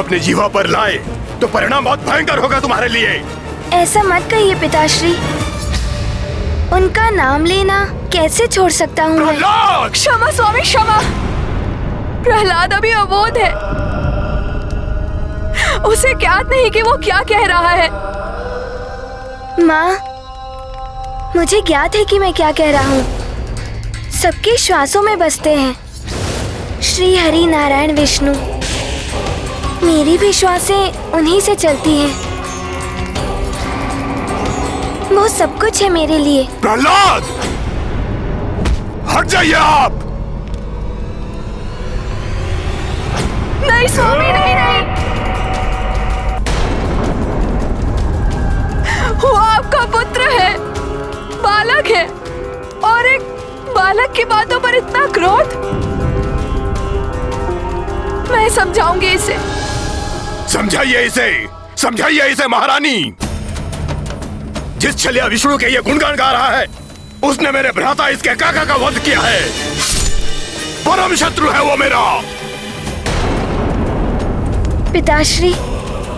अपने जीवा पर लाए तो परिणाम बहुत भयंकर होगा तुम्हारे लिए। ऐसा मत कहिए पिताश्री, उनका नाम लेना कैसे छोड़ सकता हूँ मैं? प्रहलाद! क्षमा स्वामी क्षमा। प्रहलाद अभी अबोध है, उसे ज्ञात नहीं कि वो क्या कह रहा है। माँ, मुझे ज्ञात है कि मैं क्या कह रहा हूँ। सबके श्वासों में बसते हैं श्री हरि नारायण विष्णु। मेरी भी श्वासें उन्हीं से चलती हैं। वो सब कुछ है मेरे लिए। प्रहलाद, हट जाइए आप। नहीं स्वामी, नहीं नहीं, वो आपका पुत्र है, बालक है, और एक बालक की बातों पर इतना क्रोध। मैं समझाऊंगी इसे। समझाइए इसे, समझाइए इसे महारानी। जिस छलिया विष्णु के ये गुणगान गा रहा है, उसने मेरे भ्राता इसके काका का वध किया है। परम शत्रु है वो मेरा। पिताश्री,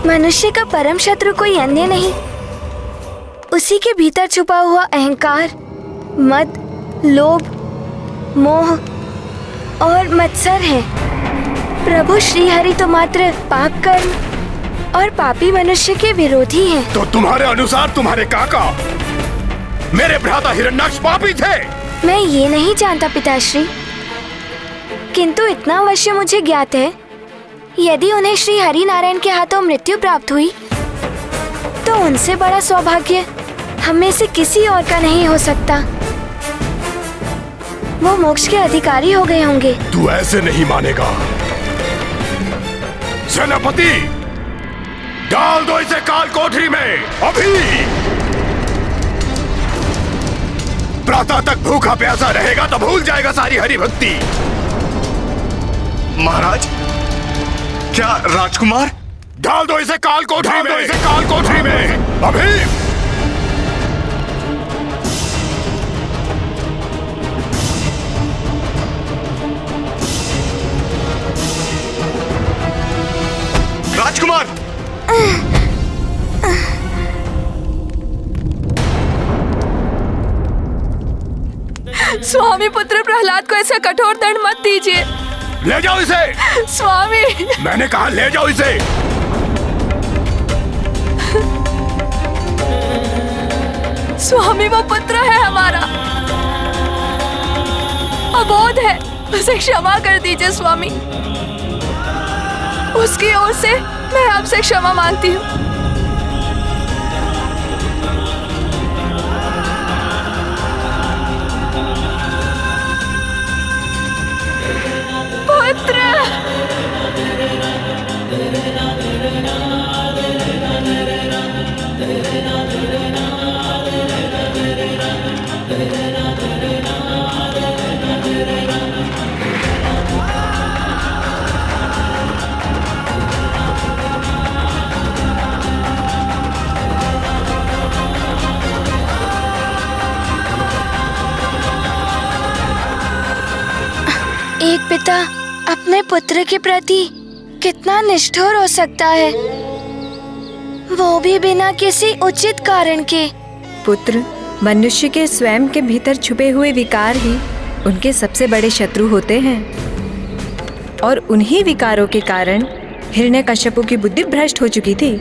मनुष्य का परम शत्रु कोई अन्य नहीं, उसी के भीतर छुपा हुआ अहंकार, मद, लोभ, मोह और मत्सर है। प्रभु श्री हरि तो मात्र पाप कर्म और पापी मनुष्य के विरोधी हैं। तो तुम्हारे अनुसार तुम्हारे काका मेरे भ्राता हिरण्याक्ष पापी थे? मैं ये नहीं जानता पिताश्री, किंतु इतना अवश्य मुझे ज्ञात है, यदि उन्हें श्री हरि नारायण के हाथों मृत्यु प्राप्त हुई तो उनसे बड़ा सौभाग्य हम में से किसी और का नहीं हो सकता। वो मोक्ष के अधिकारी हो गए होंगे। तू ऐसे नहीं मानेगा। सेनापति, डाल दो इसे काल कोठरी में अभी। प्रातः तक भूखा प्यासा रहेगा तो भूल जाएगा सारी हरि भक्ति। महाराज, क्या राजकुमार? डाल दो इसे काल कोठरी में, इसे काल कोठरी में अभी। राजकुमार! स्वामी, पुत्र प्रहलाद को ऐसा कठोर दंड मत दीजिए। ले जाओ इसे। स्वामी, मैंने कहा ले जाओ इसे। स्वामी, वो पुत्र है हमारा, अबोध है, उसे क्षमा कर दीजिए स्वामी। उसकी ओर से मैं आपसे क्षमा मांगती हूँ। पुत्र! एक पिता अपने पुत्र के प्रति कितना निष्ठुर हो सकता है, वो भी बिना किसी उचित कारण के। पुत्र, मनुष्य के स्वयं के भीतर छुपे हुए विकार ही उनके सबसे बड़े शत्रु होते हैं, और उन्हीं विकारों के कारण हिरण्यकश्यपु की बुद्धि भ्रष्ट हो चुकी थी।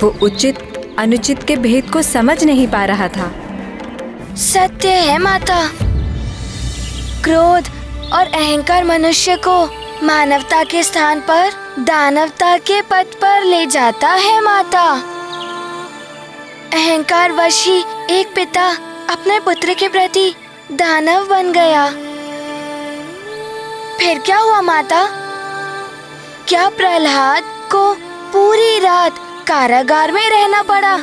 वो उचित अनुचित के भेद को समझ नहीं पा रहा था। सत्य है माता, क्रोध और अहंकार मनुष्य को मानवता के स्थान पर दानवता के पथ पर ले जाता है माता। अहंकार वश ही एक पिता अपने पुत्र के प्रति दानव बन गया। फिर क्या हुआ माता? क्या प्रहलाद को पूरी रात कारागार में रहना पड़ा?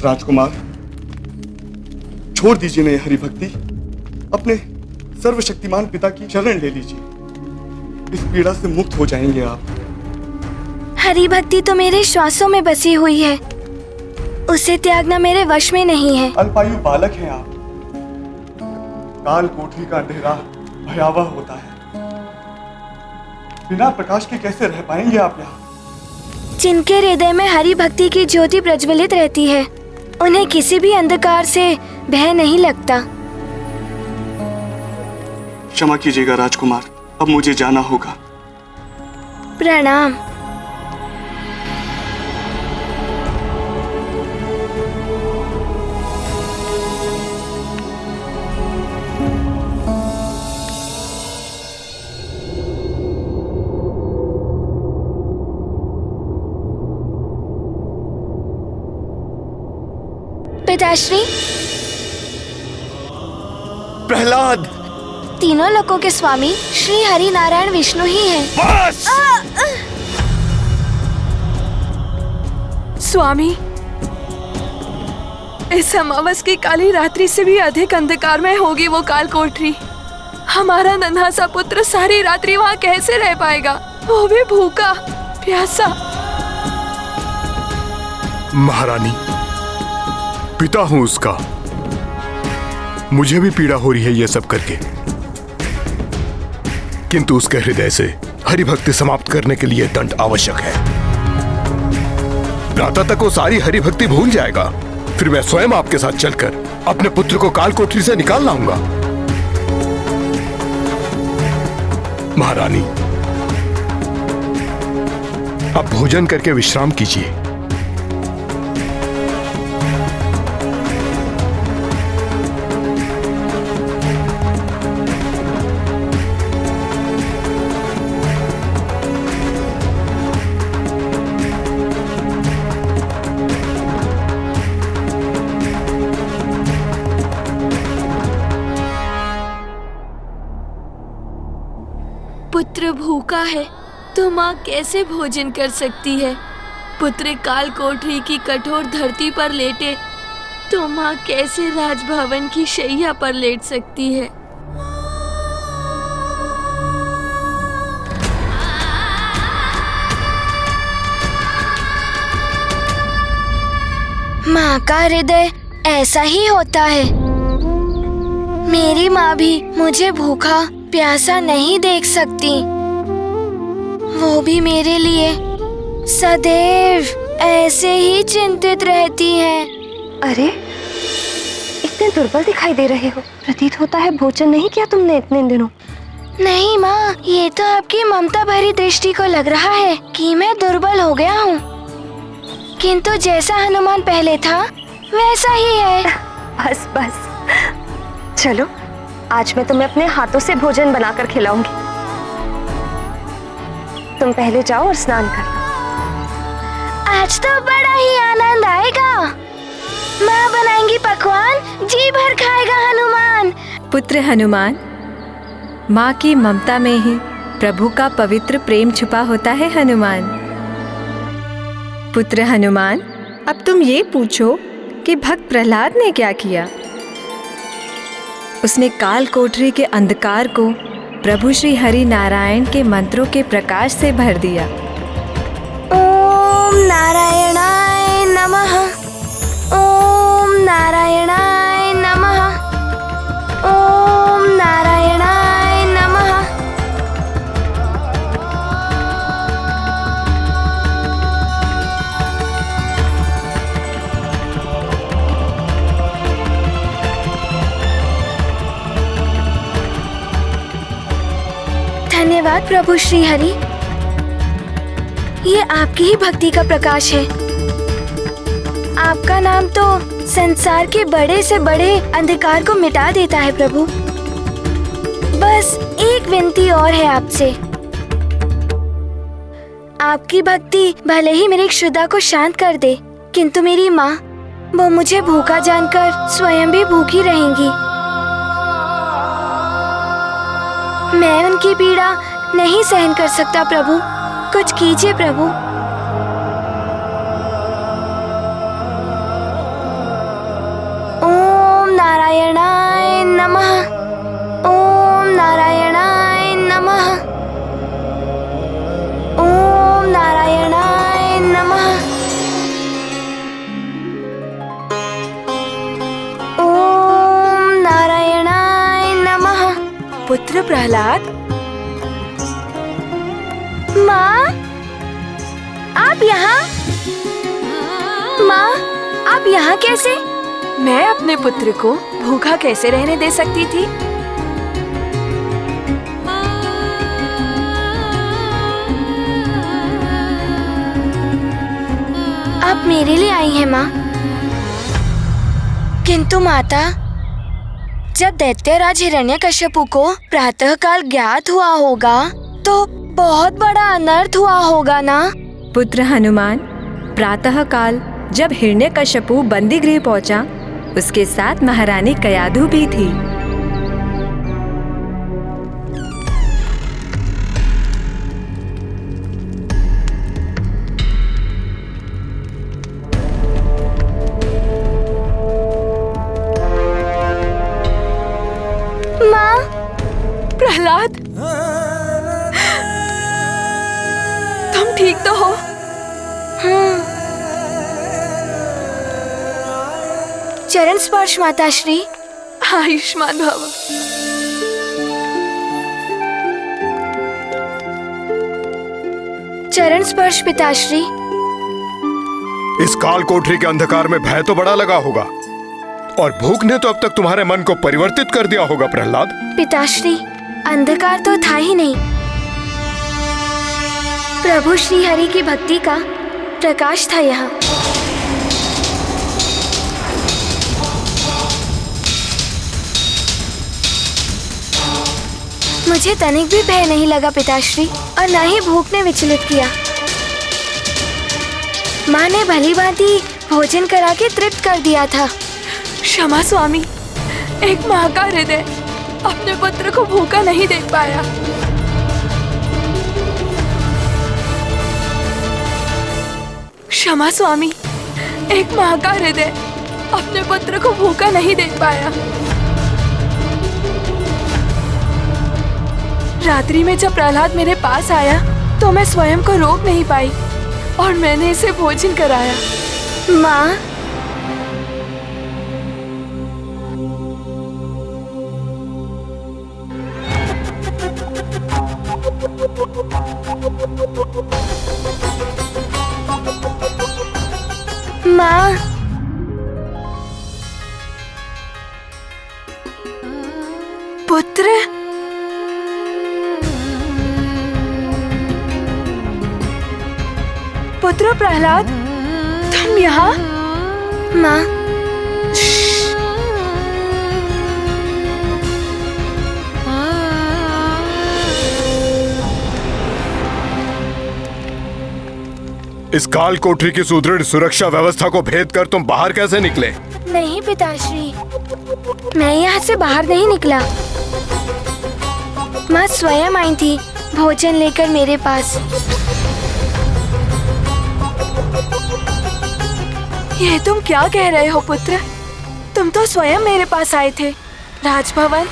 राजकुमार, छोड़ दीजिए ना ये हरि भक्ति, अपने सर्वशक्तिमान पिता की शरण ले लीजिए। इस पीड़ा से मुक्त हो जाएंगे आप। हरि भक्ति तो मेरे श्वासों में बसी हुई है, उसे त्यागना मेरे वश में नहीं है। अल्पायु बालक हैं आप। काल कोठरी का अंधेरा भयावह होता है। बिना प्रकाश के कैसे रह पाएंगे आप यहाँ? जिनके हृदय में हरि भक्ति की ज्योति प्रज्वलित रहती है, उन्हें किसी भी अंधकार से भय नहीं लगता। क्षमा कीजिएगा राजकुमार, अब मुझे जाना होगा। प्रणाम। पिताश्री, प्रहलाद, तीनों लोकों के स्वामी श्री हरि नारायण विष्णु ही हैं। बस! स्वामी, इस अमावस की काली रात्रि से भी अधिक अंधकारमय होगी वो काल कोठरी। हमारा नन्हा सा पुत्र सारी रात्रि वहाँ कैसे रह पाएगा, वो भी भूखा प्यासा। महारानी, पिता हूं उसका, मुझे भी पीड़ा हो रही है ये सब करके, किंतु उसके हृदय से हरि भक्ति समाप्त करने के लिए दंड आवश्यक है। प्रातः तक वो सारी हरि भक्ति भूल जाएगा, फिर मैं स्वयं आपके साथ चलकर अपने पुत्र को काल कोठरी से निकाल लाऊंगा। महारानी, अब भोजन करके विश्राम कीजिए। पुत्र भूखा है तो माँ कैसे भोजन कर सकती है? पुत्र काल कोठरी की कठोर धरती पर लेटे तो माँ कैसे राजभवन की शैया पर लेट सकती है? माँ का हृदय ऐसा ही होता है। मेरी माँ भी मुझे भूखा प्यासा नहीं देख सकती। वो भी मेरे लिए सदैव ऐसे ही चिंतित रहती हैं। अरे, इतने दुर्बल दिखाई दे रहे हो। प्रतीत होता है भोजन नहीं किया तुमने इतने दिनों। नहीं माँ, ये तो आपकी ममता भरी दृष्टि को लग रहा है कि मैं दुर्बल हो गया हूँ, किंतु जैसा हनुमान पहले था वैसा ही है। बस बस, चलो आज मैं तुम्हें अपने हाथों से भोजन बनाकर खिलाऊंगी। तुम पहले जाओ और स्नान कर लो। आज तो बड़ा ही आनंद आएगा। माँ बनाएंगी पकवान, जी भर खाएगा हनुमान। पुत्र हनुमान, माँ की ममता में ही प्रभु का पवित्र प्रेम छुपा होता है हनुमान। पुत्र हनुमान, अब तुम ये पूछो कि भक्त प्रहलाद ने क्या किया। उसने काल कोठरी के अंधकार को प्रभु श्री हरि नारायण के मंत्रों के प्रकाश से भर दिया। ओम नारायणाय नमः, ओम नारायणाय नमः, ओम नारायणाय नमः। धन्यवाद प्रभु श्री हरि, ये आपकी ही भक्ति का प्रकाश है। आपका नाम तो संसार के बड़े से बड़े अंधकार को मिटा देता है प्रभु। बस एक विनती और है आपसे। आपकी भक्ति भले ही मेरी क्षुधा को शांत कर दे, किंतु मेरी माँ, वो मुझे भूखा जानकर स्वयं भी भूखी रहेंगी। मैं उनकी पीड़ा नहीं सहन कर सकता प्रभु, कुछ कीजिए प्रभु। ओम नारायणाय नमः, ओम नारायणाय नमः, ओम नारायणाय नमः। पुत्र प्रहलाद। माँ, आप यहाँ? माँ, आप यहाँ कैसे? मैं अपने पुत्र को भूखा कैसे रहने दे सकती थी? आप मेरे लिए आई हैं माँ। किंतु माता, जब दैत्यराज हिरण्यकश्यपु को प्रातःकाल ज्ञात हुआ होगा तो बहुत बड़ा अनर्थ हुआ होगा ना? पुत्र हनुमान, प्रातःकाल जब हिरण्यकश्यपु बंदी गृह पहुंचा, उसके साथ महारानी कयाधु भी थी। माँ, प्रहलाद, तुम ठीक तो हो? चरण स्पर्श माताश्री। आयुष्मान भव। चरण स्पर्श पिताश्री। इस काल कोठरी के अंधकार में भय तो बड़ा लगा होगा, और भूख ने तो अब तक तुम्हारे मन को परिवर्तित कर दिया होगा प्रहलाद। पिताश्री, अंधकार तो था ही नहीं। प्रभु श्री हरि की भक्ति का प्रकाश था यहाँ। मुझे तनिक भी भय नहीं लगा पिताश्री, और न ही भूख ने विचलित किया। माँ ने भली भांति भोजन करा के तृप्त कर दिया था। क्षमा स्वामी, एक माँ का हृदय अपने पुत्र को भूखा नहीं देख पाया। क्षमा स्वामी, एक माँ का हृदय अपने पुत्र को भूखा नहीं देख पाया। रात्रि में जब प्रहलाद मेरे पास आया तो मैं स्वयं को रोक नहीं पाई और मैंने इसे भोजन कराया। माँ, माँ, पुत्र, पुत्र प्रहलाद, तुम यहाँ? माँ, इस काल कोठरी की सुदृढ़ सुरक्षा व्यवस्था को भेद कर तुम बाहर कैसे निकले? नहीं पिताश्री, मैं यहाँ से बाहर नहीं निकला। माँ स्वयं आई थी भोजन लेकर मेरे पास। ये तुम क्या कह रहे हो पुत्र? तुम तो स्वयं मेरे पास आए थे राजभवन।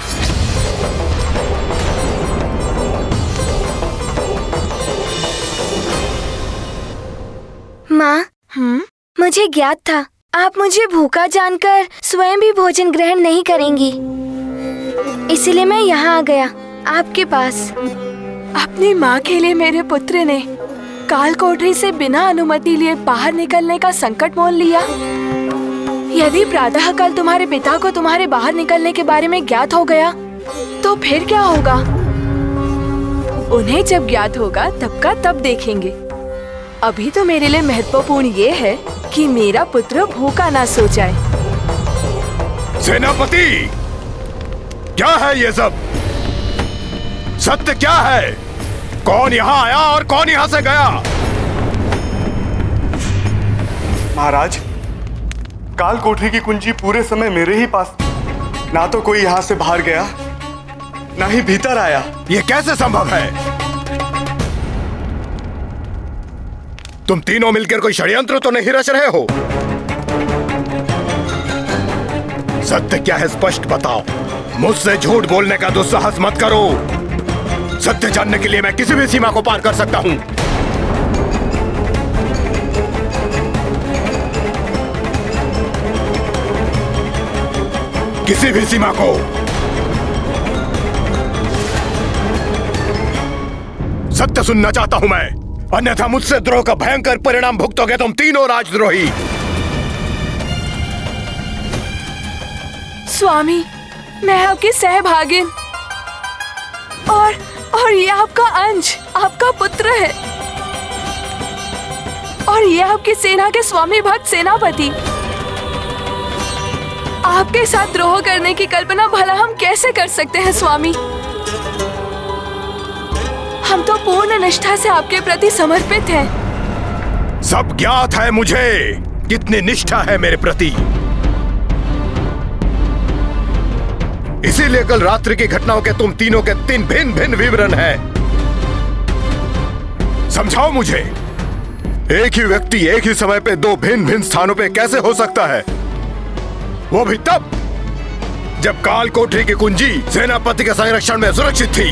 माँ, मुझे ज्ञात था आप मुझे भूखा जानकर स्वयं भी भोजन ग्रहण नहीं करेंगी, इसलिए मैं यहाँ आ गया आपके पास। अपनी माँ के लिए मेरे पुत्र ने काल कोठरी से बिना अनुमति लिए बाहर निकलने का संकट मोल लिया। यदि प्रातःकाल तुम्हारे पिता को तुम्हारे बाहर निकलने के बारे में ज्ञात हो गया तो फिर क्या होगा? उन्हें जब ज्ञात होगा तब का तब देखेंगे। अभी तो मेरे लिए महत्वपूर्ण ये है कि मेरा पुत्र भूखा ना सो जाए। सेनापति, क्या है ये सब? सत्य क्या है? कौन यहाँ आया और कौन यहाँ से गया? महाराज, काल कोठरी की कुंजी पूरे समय मेरे ही पास थी। ना तो कोई यहाँ से बाहर गया, ना ही भीतर आया। ये कैसे संभव है? तुम तीनों मिलकर कोई षड्यंत्र तो नहीं रच रहे हो? सत्य क्या है स्पष्ट बताओ। मुझसे झूठ बोलने का दुस्साहस मत करो। सत्य जानने के लिए मैं किसी भी सीमा को पार कर सकता हूं। किसी भी सीमा को। सत्य सुनना चाहता हूं मैं, अन्यथा मुझसे द्रोह का भयंकर परिणाम भुगतोगे तुम तीनों राजद्रोही। स्वामी, मैं आपकी सहभागिन और ये आपका अंश, आपका पुत्र है, और ये आपकी सेना के स्वामी भक्त सेनापति। आपके साथ द्रोह करने की कल्पना भला हम कैसे कर सकते हैं स्वामी? हम तो पूर्ण निष्ठा से आपके प्रति समर्पित हैं। सब ज्ञात है मुझे कितनी निष्ठा है मेरे प्रति। इसीलिए कल रात्रि की घटनाओं के तुम तीनों के 3 भिन्न भिन्न विवरण हैं। समझाओ मुझे, एक ही व्यक्ति एक ही समय पे 2 भिन्न भिन्न स्थानों पे कैसे हो सकता है? वो भी तब जब काल कोठरी की कुंजी सेनापति के संरक्षण में सुरक्षित थी।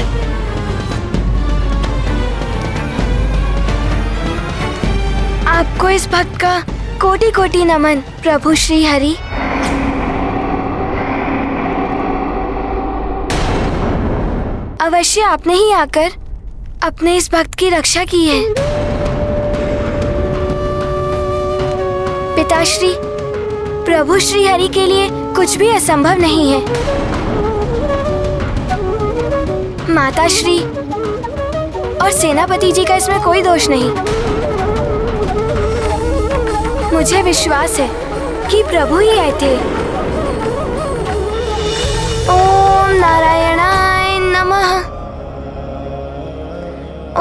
आपको इस भक्त का कोटि कोटि नमन प्रभु श्री हरि। अवश्य आपने ही आकर अपने इस भक्त की रक्षा की है। पिताश्री, प्रभु श्री हरि के लिए कुछ भी असंभव नहीं है। माताश्री और सेनापति जी का इसमें कोई दोष नहीं। मुझे विश्वास है कि प्रभु ही आए थे। ओम नारायणाय नमः।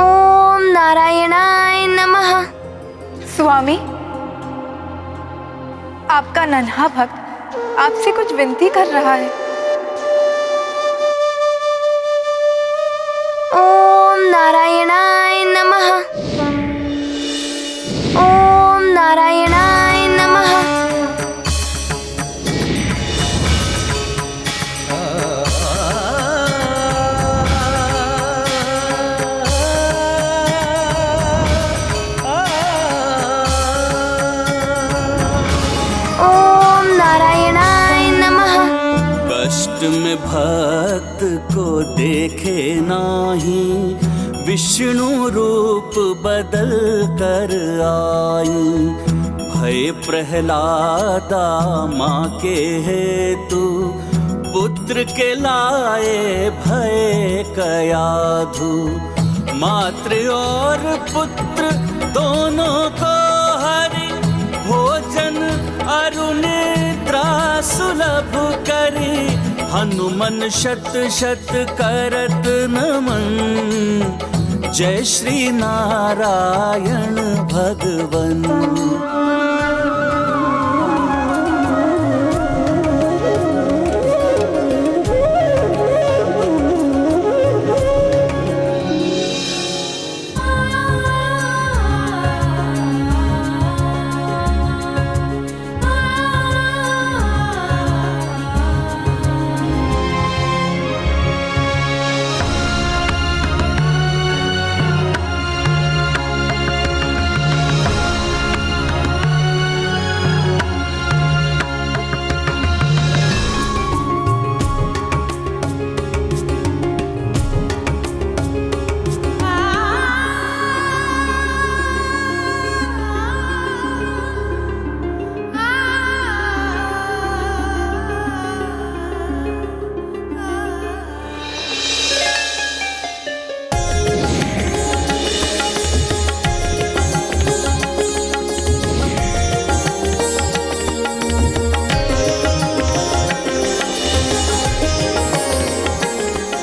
ओम नारायणाय नमः। स्वामी, आपका नन्हा भक्त आपसे कुछ विनती कर रहा है। ओम नारायणाय नमः। ओम नारायणाय नमः। ओम नारायणाय नमः। कष्ट में भक्त को देखे नाही, विष्णु रूप बदल कर आई। भय प्रहलादा माँ के हेतु, पुत्र के लाए भय कयाधु। मातृ और पुत्र दोनों को हरि, भोजन अरुनिद्रा सुलभ करी। हनुमन शत शत करत नमन, जय श्री नारायण भगवन।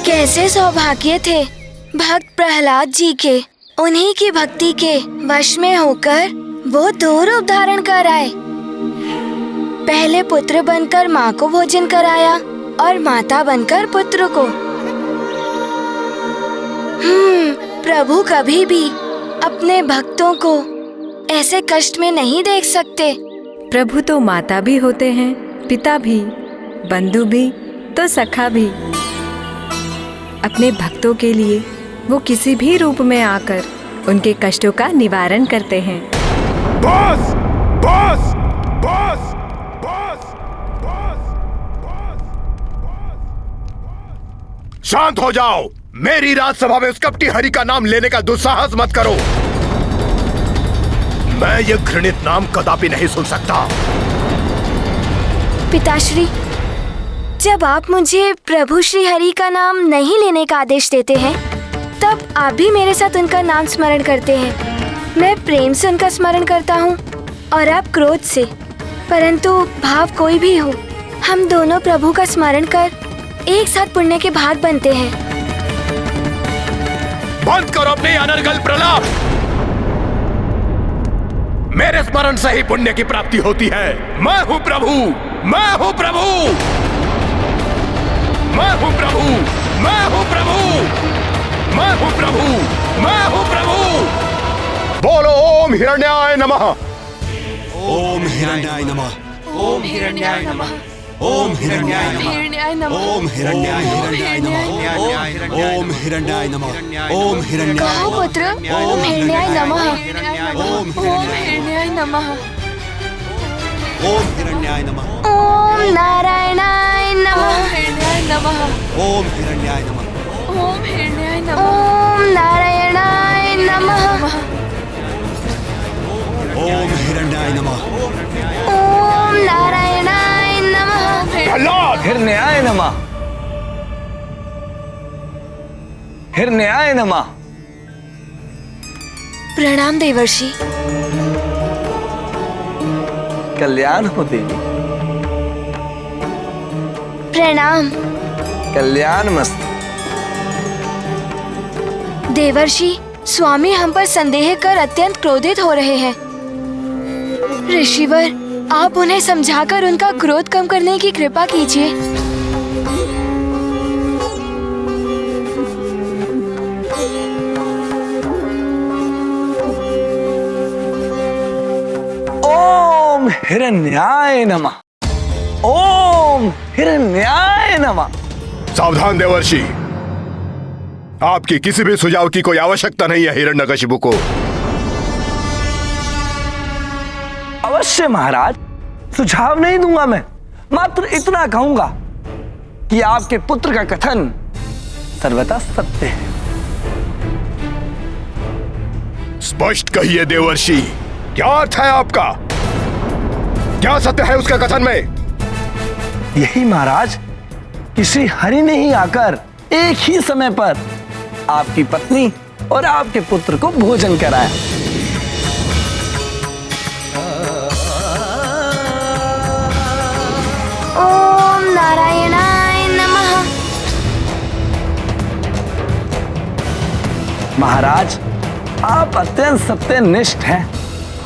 कैसे सौभाग्य थे भक्त प्रहलाद जी के। उन्हीं की भक्ति के वश में होकर वो 2 रूप धारण कर आए। पहले पुत्र बनकर माँ को भोजन कराया और माता बनकर पुत्र को। प्रभु कभी भी अपने भक्तों को ऐसे कष्ट में नहीं देख सकते। प्रभु तो माता भी होते हैं, पिता भी, बंधु भी तो सखा भी। अपने भक्तों के लिए वो किसी भी रूप में आकर उनके कष्टों का निवारण करते हैं। बस, बस, बस, बस, बस, बस, बस। शांत हो जाओ। मेरी राजसभा में उस कपटी हरि का नाम लेने का दुस्साहस मत करो। मैं ये घृणित नाम कदापि नहीं सुन सकता। पिताश्री, जब आप मुझे प्रभु श्री हरि का नाम नहीं लेने का आदेश देते हैं, तब आप भी मेरे साथ उनका नाम स्मरण करते हैं। मैं प्रेम से उनका स्मरण करता हूँ और आप क्रोध से। परंतु भाव कोई भी हो, हम दोनों प्रभु का स्मरण कर एक साथ पुण्य के भाग बनते हैं। बंद करो अपने अनर्गल प्रलाप। मेरे स्मरण से ही पुण्य की प्राप्ति होती है। मैं हूँ प्रभु, मैं हूँ प्रभु, मैं हूँ प्रभु, मैं हूँ प्रभु, मैं हूँ प्रभु, मैं हूँ प्रभु। बोलो ओम हिरण्याय नमः। ओम हिरण्याय नमः। ओम हिरण्याय नमः। ओम हिरण्याय नमः। हिरण्याय नमः। ओम हिरण्याय नमः। ओम हिरण्याय नमः। ओम हिरण्याय कहो पुत्र, ओम हिरण्याय नमः। ओम हिरण्याय नमः। ओम हिरण्याय नमः। ओम नारायणाय नमः। हिरण्याय नमः। ओम हिरण्याय नमः। ओम हिरण्याय नमः। ओम नारायणाय नमः। ओम हिरण्याय नमः। ओम नारायणाय नमः। प्रहलाद, हिरण्याय नमः। हिरण्याय नमः। प्रणाम देवर्षि। कल्याण हो देवी। प्रणाम कल्याण मस्त। देवर्षि, स्वामी हम पर संदेह कर अत्यंत क्रोधित हो रहे हैं। ऋषिवर, आप उन्हें समझाकर उनका क्रोध कम करने की कृपा कीजिए। ओम हिरण्याय नमः। ओम हिरण्याय नमः। सावधान देवर्षि, आपकी किसी भी सुझाव की कोई आवश्यकता नहीं है हिरण्यकशिपु को। अवश्य महाराज, सुझाव नहीं दूंगा मैं, मात्र इतना कहूंगा कि आपके पुत्र का कथन सर्वथा सत्य है। स्पष्ट कहिए देवर्षि, क्या अर्थ है आपका? क्या सत्य है उसका कथन में? यही महाराज कि श्री हरि ने ही आकर एक ही समय पर आपकी पत्नी और आपके पुत्र को भोजन कराया। ओम नारायणाय नमः। महाराज, आप अत्यंत सत्यनिष्ठ हैं,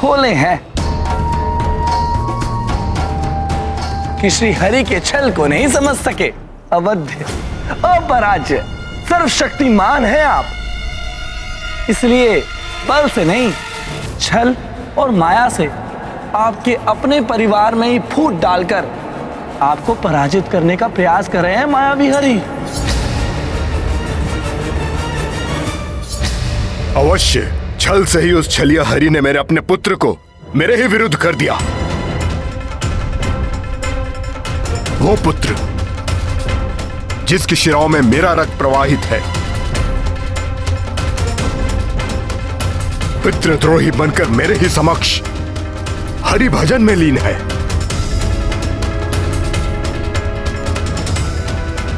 भोले हैं कि श्री हरि के छल को नहीं समझ सके। अवध्य, अपराज्य, सर्वशक्तिमान है आप। इसलिए बल से नहीं, छल और माया से आपके अपने परिवार में ही फूट डालकर आपको पराजित करने का प्रयास कर रहे हैं मायावी हरि। अवश्य छल से ही उस छलिया हरि ने मेरे अपने पुत्र को मेरे ही विरुद्ध कर दिया। वो पुत्र जिसकी शिराओं में मेरा रक्त प्रवाहित है, पितृद्रोही बनकर मेरे ही समक्ष हरि भजन में लीन है।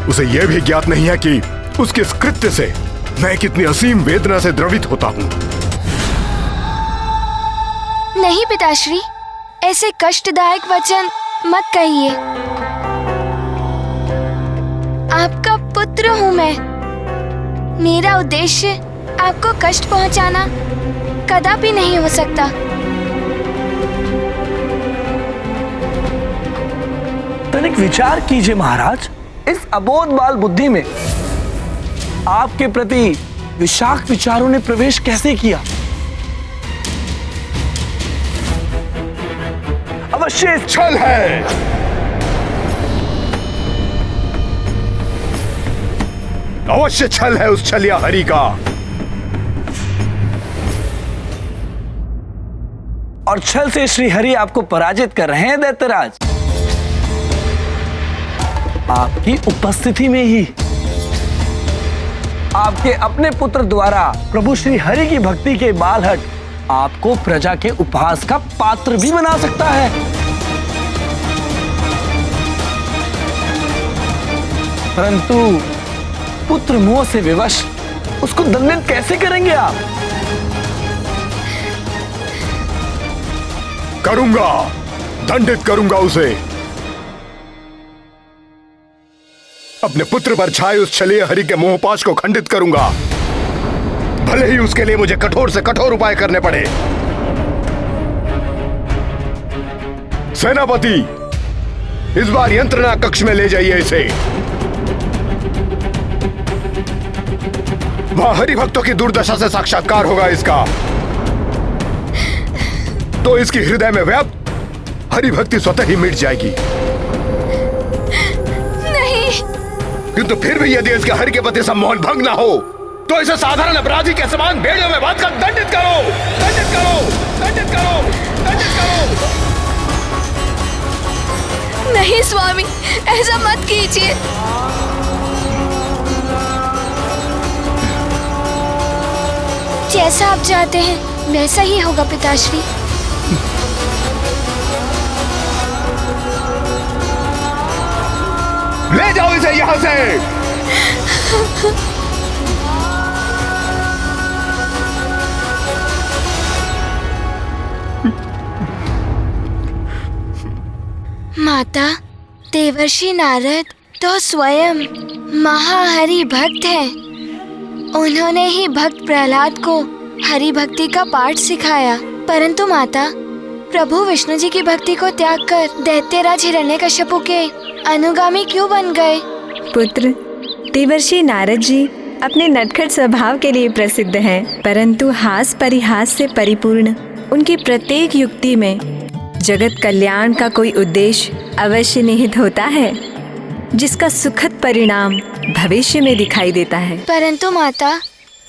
उसे यह भी ज्ञात नहीं है कि उसके इस कृत्य से मैं कितनी असीम वेदना से द्रवित होता हूं। नहीं पिताश्री, ऐसे कष्टदायक वचन मत कहिए। आपका पुत्र हूं मैं। मेरा उद्देश्य आपको कष्ट पहुंचाना कदापि नहीं हो सकता। तनिक विचार कीजिए महाराज, इस अबोध बाल बुद्धि में आपके प्रति विषाक्त विचारों ने प्रवेश कैसे किया? अवश्य छल है। अवश्य छल है उस छलिया हरि का। और छल से श्री हरि आपको पराजित कर रहे हैं दैत्यराज। आपकी उपस्थिति में ही आपके अपने पुत्र द्वारा प्रभु श्री हरि की भक्ति के बालहट आपको प्रजा के उपहास का पात्र भी बना सकता है। परंतु पुत्र मोह से विवश उसको दंडित कैसे करेंगे आप? करूंगा, दंडित करूंगा उसे। अपने पुत्र पर छाए उस छलिए हरि के मोहपाश को खंडित करूंगा, भले ही उसके लिए मुझे कठोर से कठोर उपाय करने पड़े। सेनापति, इस बार यंत्रणा कक्ष में ले जाइए इसे। वहां हरि भक्तों की दुर्दशा से साक्षात्कार होगा इसका, तो इसकी हृदय में व्याप्त हरि भक्ति स्वतः ही मिट जाएगी। नहीं। किंतु फिर भी यदि इसके हरि के प्रति सम्मोहन भंग ना हो तो इसे साधारण अपराधी के समान भेड़ियों में बांधकर दंडित करो, दंडित करो, दंडित करो, दंडित करो। नहीं स्वामी, ऐसा मत कीजिए। जैसा आप चाहते हैं वैसा ही होगा पिताश्री। ले जाओ इसे यहां से। माता, देवर्षि नारद तो स्वयं महाहरि भक्त हैं। उन्होंने ही भक्त प्रहलाद को हरि भक्ति का पाठ सिखाया। परंतु माता, प्रभु विष्णु जी की भक्ति को त्याग कर दैत्यराज हिरण्यकश्यपु के अनुगामी क्यों बन गए? पुत्र, देवर्षि नारद जी अपने नटखट स्वभाव के लिए प्रसिद्ध हैं, परंतु हास परिहास से परिपूर्ण उनकी प्रत्येक युक्ति में जगत कल्याण का कोई उद्देश्य अवश्य निहित होता है, जिसका सुखद परिणाम भविष्य में दिखाई देता है। परंतु माता,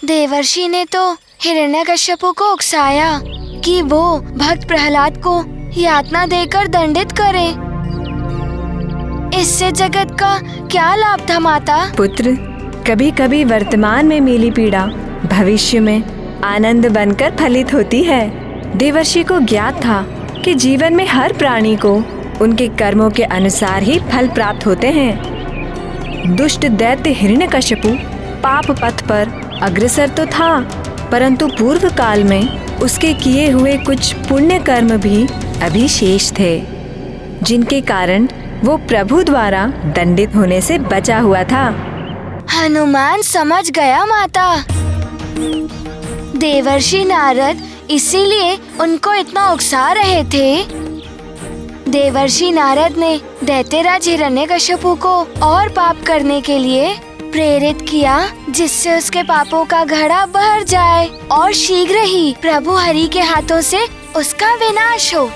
देवर्षि ने तो हिरण्यकश्यपु को उकसाया कि वो भक्त प्रहलाद को यातना देकर दंडित करे। इससे जगत का क्या लाभ था माता? पुत्र, कभी कभी वर्तमान में मिली पीड़ा भविष्य में आनंद बनकर फलित होती है। देवर्षि को ज्ञात था कि जीवन में हर प्राणी को उनके कर्मों के अनुसार ही फल प्राप्त होते हैं। दुष्ट दैत्य हिरण्यकश्यपु पाप पथ पर अग्रसर तो था, परंतु पूर्व काल में उसके किए हुए कुछ पुण्य कर्म भी अभी शेष थे, जिनके कारण वो प्रभु द्वारा दंडित होने से बचा हुआ था। हनुमान समझ गया माता। देवर्षि नारद इसीलिए उनको इतना उकसा रहे थे। देवर्षि नारद ने दैत्यराज हिरण्यकश्यपु को और पाप करने के लिए प्रेरित किया, जिससे उसके पापों का घड़ा भर जाए और शीघ्र ही प्रभु हरि के हाथों से उसका विनाश हो।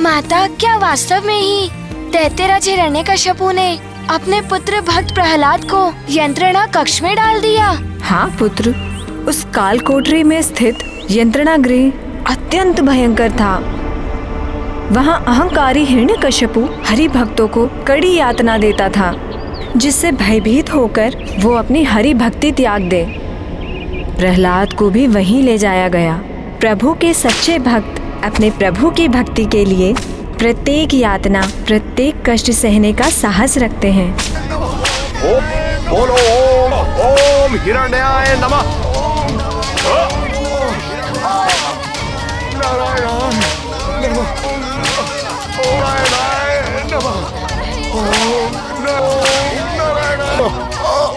माता, क्या वास्तव में ही दैत्यराज हिरण्यकश्यपु ने अपने पुत्र भक्त प्रहलाद को यंत्रणा कक्ष में डाल दिया? हाँ पुत्र, उस काल कोठरी में स्थित यंत्रणा गृह अत्यंत भयंकर था। वहाँ अहंकारी हिरण्यकश्यपु हरि भक्तों को कड़ी यातना देता था, जिससे भयभीत होकर वो अपनी हरि भक्ति त्याग दे। प्रहलाद को भी वहीं ले जाया गया। प्रभु के सच्चे भक्त अपने प्रभु की भक्ति के लिए प्रत्येक यातना, प्रत्येक कष्ट सहने का साहस रखते हैं। बोलो ओम ओम हिरण्याय नमः। नारायण नमः।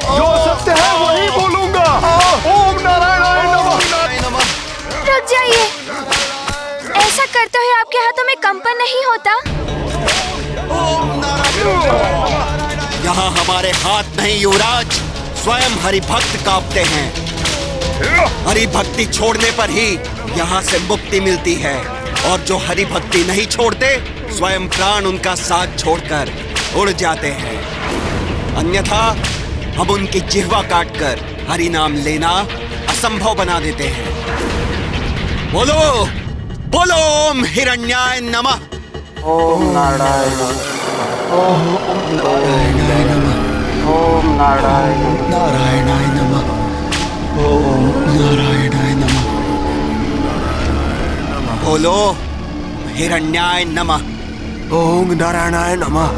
जो सत्य है वही बोलूंगा। ओम नारायण नमः। रुक जाइए, ऐसा करते हुए आपके हाथों में कंपन नहीं होता? यहाँ हमारे हाथ नहीं युवराज, स्वयं हरि भक्त कांपते हैं। हरि भक्ति छोड़ने पर ही यहाँ से मुक्ति मिलती है, और जो हरि भक्ति नहीं छोड़ते स्वयं प्राण उनका साथ छोड़कर उड़ जाते हैं। अन्यथा हम उनकी जिह्वा काटकर हरि नाम लेना असंभव बना देते हैं। बोलो बोलो ओम हिरण्याय नमः। ओम नारायण, ओम नारायण, ओम नारायण। नारायणाय नमः। ओम नारायणाय नमः। बोलो हिरण्याय नमः। ओम नारायणाय नमः।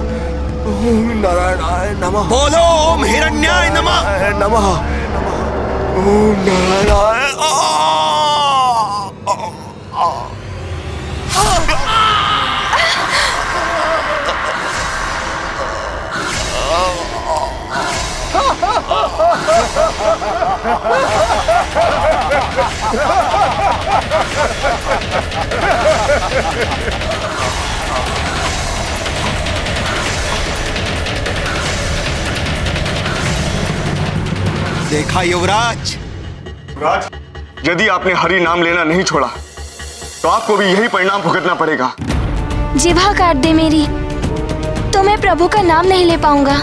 ओम नारायणाय नमः। बोलो ओम हिरण्याय नमः। नमः। ओम नारायणाय। देखा युवराज? राज, यदि आपने हरि नाम लेना नहीं छोड़ा तो आपको भी यही परिणाम भुगतना पड़ेगा। जिभा काट दे मेरी, तो मैं प्रभु का नाम नहीं ले पाऊंगा,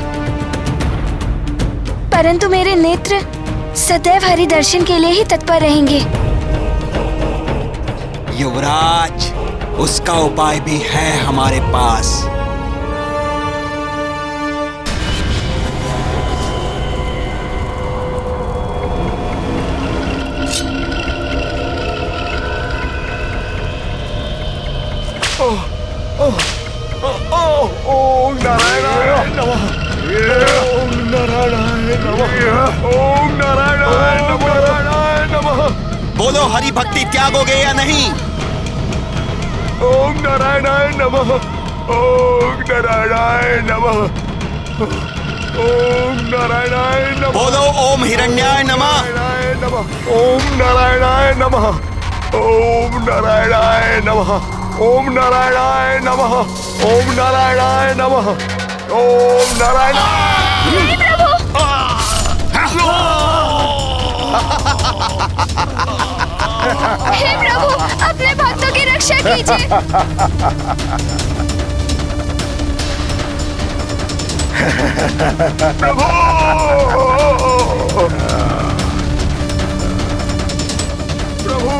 परंतु मेरे नेत्र सदैव हरि दर्शन के लिए ही तत्पर रहेंगे। युवराज, उसका उपाय भी है हमारे पास। ओम नारायणाय नमः। ओम नारायणाय नमः। ओम नारायणाय नमः। बोलो हरि भक्ति त्यागोगे या नहीं? ओम नारायणाय नमः। ओम नारायणाय नमः। ओम नारायणाय नमः। बोलो ओम हिरण्याय नमः। ओम नारायणाय नमः। ओम नारायणाय नमः। ओम नारायणाय नमः। ओम नारायणाय नमः। ओम नारायणाय। हे प्रभु, अपने भक्तों की रक्षा कीजिए। प्रभु, प्रभु,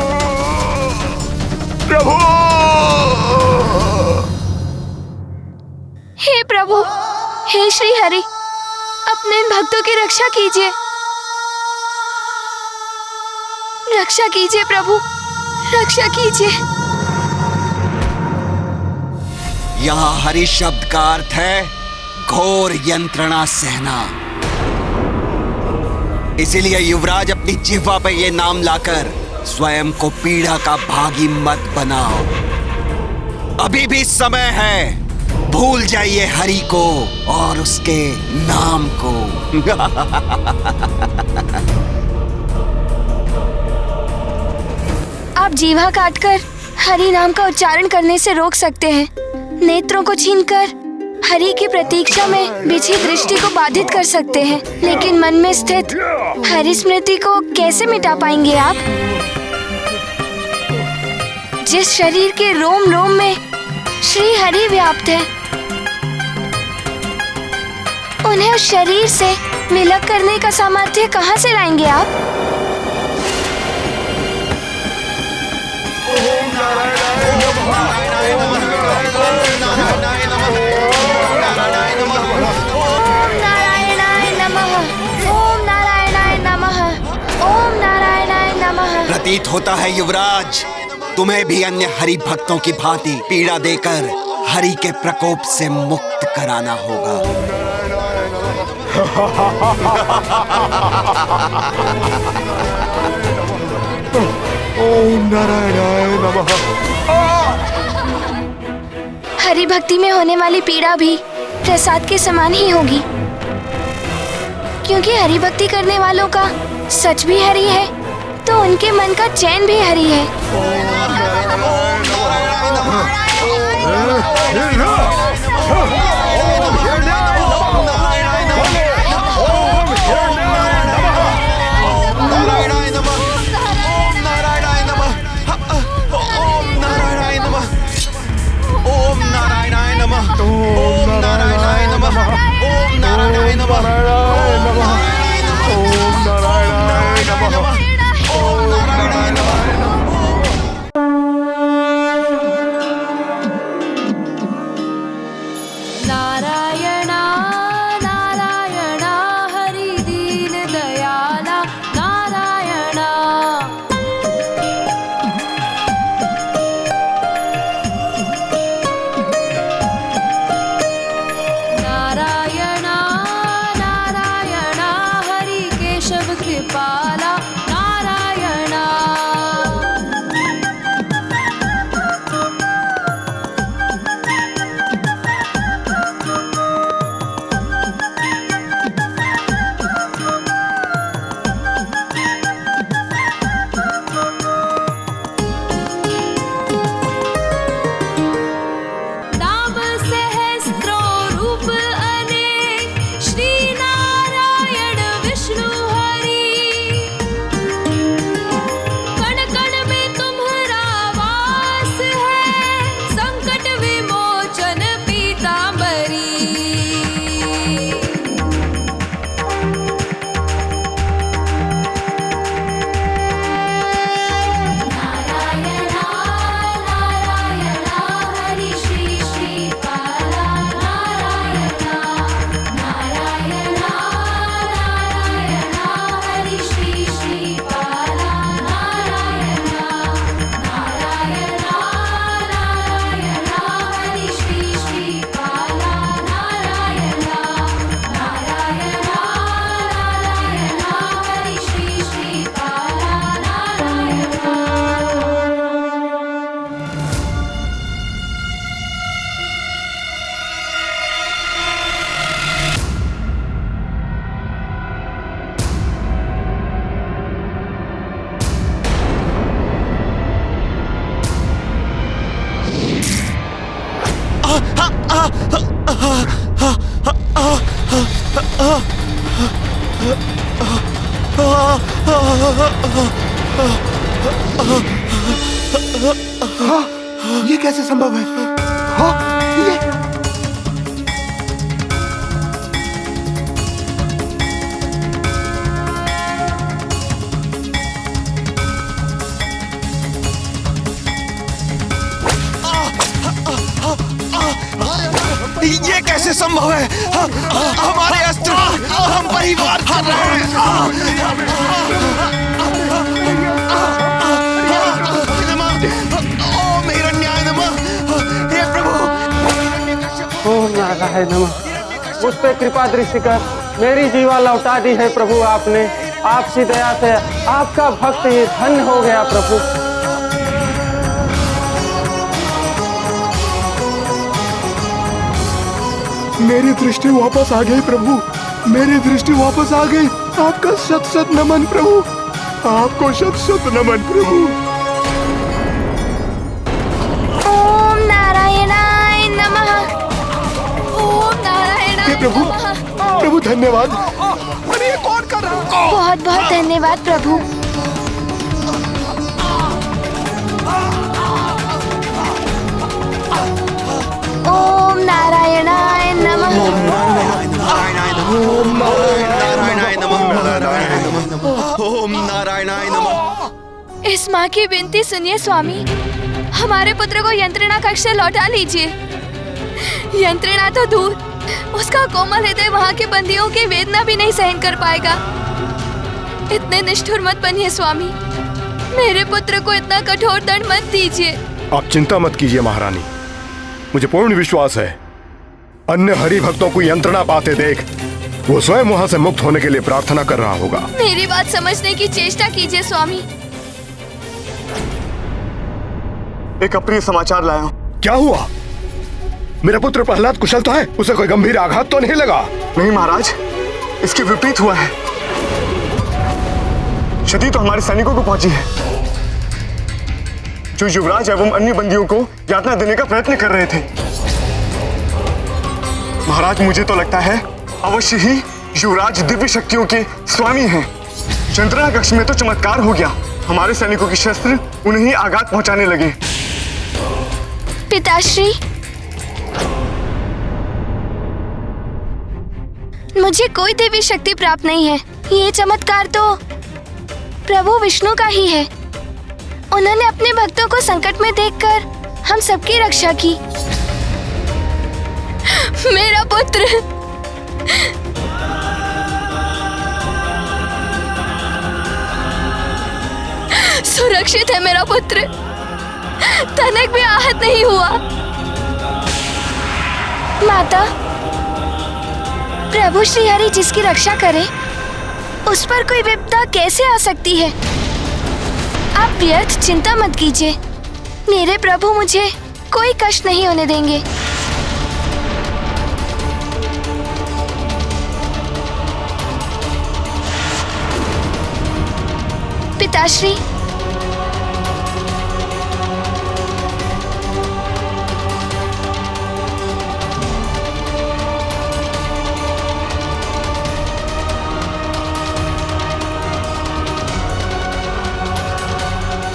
प्रभु। हे प्रभु, हे श्री हरि, अपने इन भक्तों की रक्षा कीजिए। रक्षा कीजिए प्रभु, रक्षा कीजिए। यहाँ हरि शब्द का अर्थ है घोर यंत्रणा सहना। इसीलिए युवराज अपनी जिह्वा पे ये नाम लाकर स्वयं को पीड़ा का भागी मत बनाओ। अभी भी समय है, भूल जाइए हरि को और उसके नाम को। आप जीवा काटकर हरि नाम का उच्चारण करने से रोक सकते हैं, नेत्रों को छीनकर हरि की प्रतीक्षा में बिछी दृष्टि को बाधित कर सकते हैं, लेकिन मन में स्थित हरि स्मृति को कैसे मिटा पाएंगे आप? जिस शरीर के रोम रोम में श्री हरि व्याप्त है, उन्हें उस शरीर से विलग करने का सामर्थ्य कहाँ से लाएंगे आप? प्रतीत होता है युवराज, तुम्हें भी अन्य हरि भक्तों की भांति पीड़ा देकर हरि के प्रकोप से मुक्त कराना होगा। ओम नारायणाय नमः। हरि भक्ति में होने वाली पीड़ा भी प्रसाद के समान ही होगी, क्योंकि हरि भक्ति करने वालों का सच भी हरि है, तो उनके मन का चैन भी हरि है। ये कैसे संभव है? हाँ, ये कैसे संभव है? हमारे अस्त्र हम पर ही वार कर रहे हैं। ओम हिरण्याय नमः। हे प्रभु। ओम नारायण नमः। मुझ पे कृपा दृष्टि कर मेरी जीवा लौटा दी है प्रभु आपने। आपकी दया से आपका भक्त ही धन्य हो गया प्रभु। मेरी दृष्टि वापस आ गई प्रभु, मेरी दृष्टि वापस आ गई। आपका शत शत नमन प्रभु, आपको शत शत नमन प्रभु। ओम नारायणाय नमः। ओम नारायणाय प्रभु, नमः। प्रभु धन्यवाद। अरे ये कौन कर रहा है? बहुत बहुत धन्यवाद प्रभु। ओम नारायणाय नमः। ओम नारायणाय नमः। ओम नारायणाय नमः। इस माँ की विनती सुनिए स्वामी, हमारे पुत्र को यंत्रणा कक्ष से लौटा लीजिए। यंत्रणा तो दूर, उसका कोमल हृदय वहाँ के बंदियों की वेदना भी नहीं सहन कर पाएगा। इतने निष्ठुर मत बनिए स्वामी, मेरे पुत्र को इतना कठोर दंड मत दीजिए। आप चिंता मत कीजिए महारानी, मुझे पूर्ण विश्वास है अन्य हरि भक्तों को यंत्रणा पाते देख वो स्वयं वहां से मुक्त होने के लिए प्रार्थना कर रहा होगा। मेरी बात समझने की चेष्टा कीजिए स्वामी। एक अप्रिय समाचार लाया हूँ। क्या हुआ? मेरा पुत्र प्रहलाद कुशल तो है? उसे कोई गंभीर आघात तो नहीं लगा? नहीं महाराज, इसके विपरीत हुआ है। क्षति तो हमारे सैनिकों को पहुंची है, जो युवराज एवं अन्य बंदियों को यातना देने का प्रयत्न कर रहे थे। महाराज, मुझे तो लगता है अवश्य ही युवराज दिव्य शक्तियों के स्वामी हैं। यंत्रणा कक्ष में तो चमत्कार हो गया, हमारे सैनिकों के शस्त्र उन्हें ही आघात पहुंचाने लगे। पिताश्री, मुझे कोई देवी शक्ति प्राप्त नहीं है। ये चमत्कार तो प्रभु विष्णु का ही है। उन्होंने अपने भक्तों को संकट में देखकर हम सबकी रक्षा की। मेरा पुत्र सुरक्षित है, मेरा पुत्र तनिक भी आहत नहीं हुआ। माता, प्रभु श्री हरि जिसकी रक्षा करे उस पर कोई विपदा कैसे आ सकती है? आप व्यर्थ चिंता मत कीजिए, मेरे प्रभु मुझे कोई कष्ट नहीं होने देंगे। पिताश्री,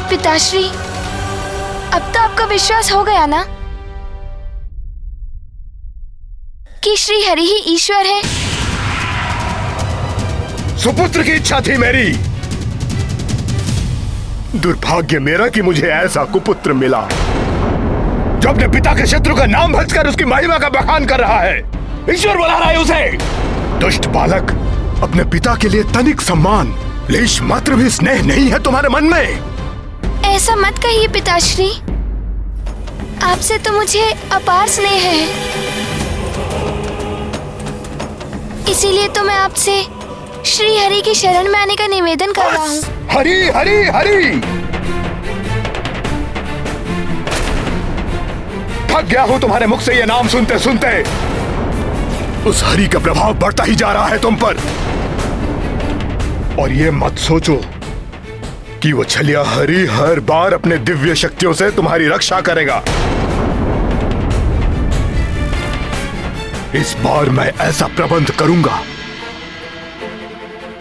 पिताश्री, अब तो आपका विश्वास हो गया ना कि श्री हरि ही ईश्वर है? सुपुत्र की इच्छा थी मेरी, दुर्भाग्य मेरा कि मुझे ऐसा कुपुत्र मिला जो अपने पिता के शत्रु का नाम भज कर उसकी महिमा का बखान कर रहा है। ईश्वर बुला रहा है उसे। दुष्ट बालक, अपने पिता के लिए तनिक सम्मान, लेश मात्र भी स्नेह नहीं है तुम्हारे मन में? ऐसा मत कहिए पिताश्री, आपसे तो मुझे अपार स्नेह है। इसीलिए तो मैं आपसे श्री हरि की शरण में आने का निवेदन कर रहा हूँ। हरि हरि हरि। थक गया हूं तुम्हारे मुख से ये नाम सुनते सुनते। उस हरि का प्रभाव बढ़ता ही जा रहा है तुम पर। और ये मत सोचो कि वो छलिया हरि हर बार अपने दिव्य शक्तियों से तुम्हारी रक्षा करेगा। इस बार मैं ऐसा प्रबंध करूंगा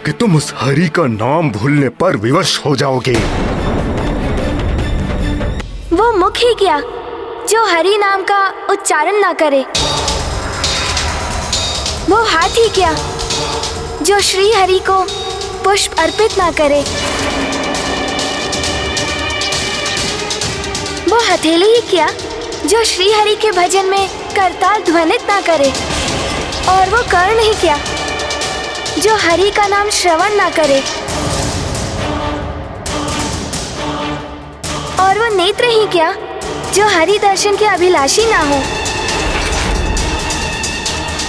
कि तुम उस हरि का नाम भूलने पर विवश हो जाओगे। वो मुख ही क्या जो हरि नाम का उच्चारण ना करे, वो हाथ ही क्या जो श्री हरि को पुष्प अर्पित ना करे, वो हथेली ही क्या जो श्री हरि के भजन में करताल ध्वनित ना करे, और वो कर्ण ही क्या जो हरि का नाम श्रवण ना करे, और वो नेत्र ही क्या जो हरि दर्शन के अभिलाषी ना हो,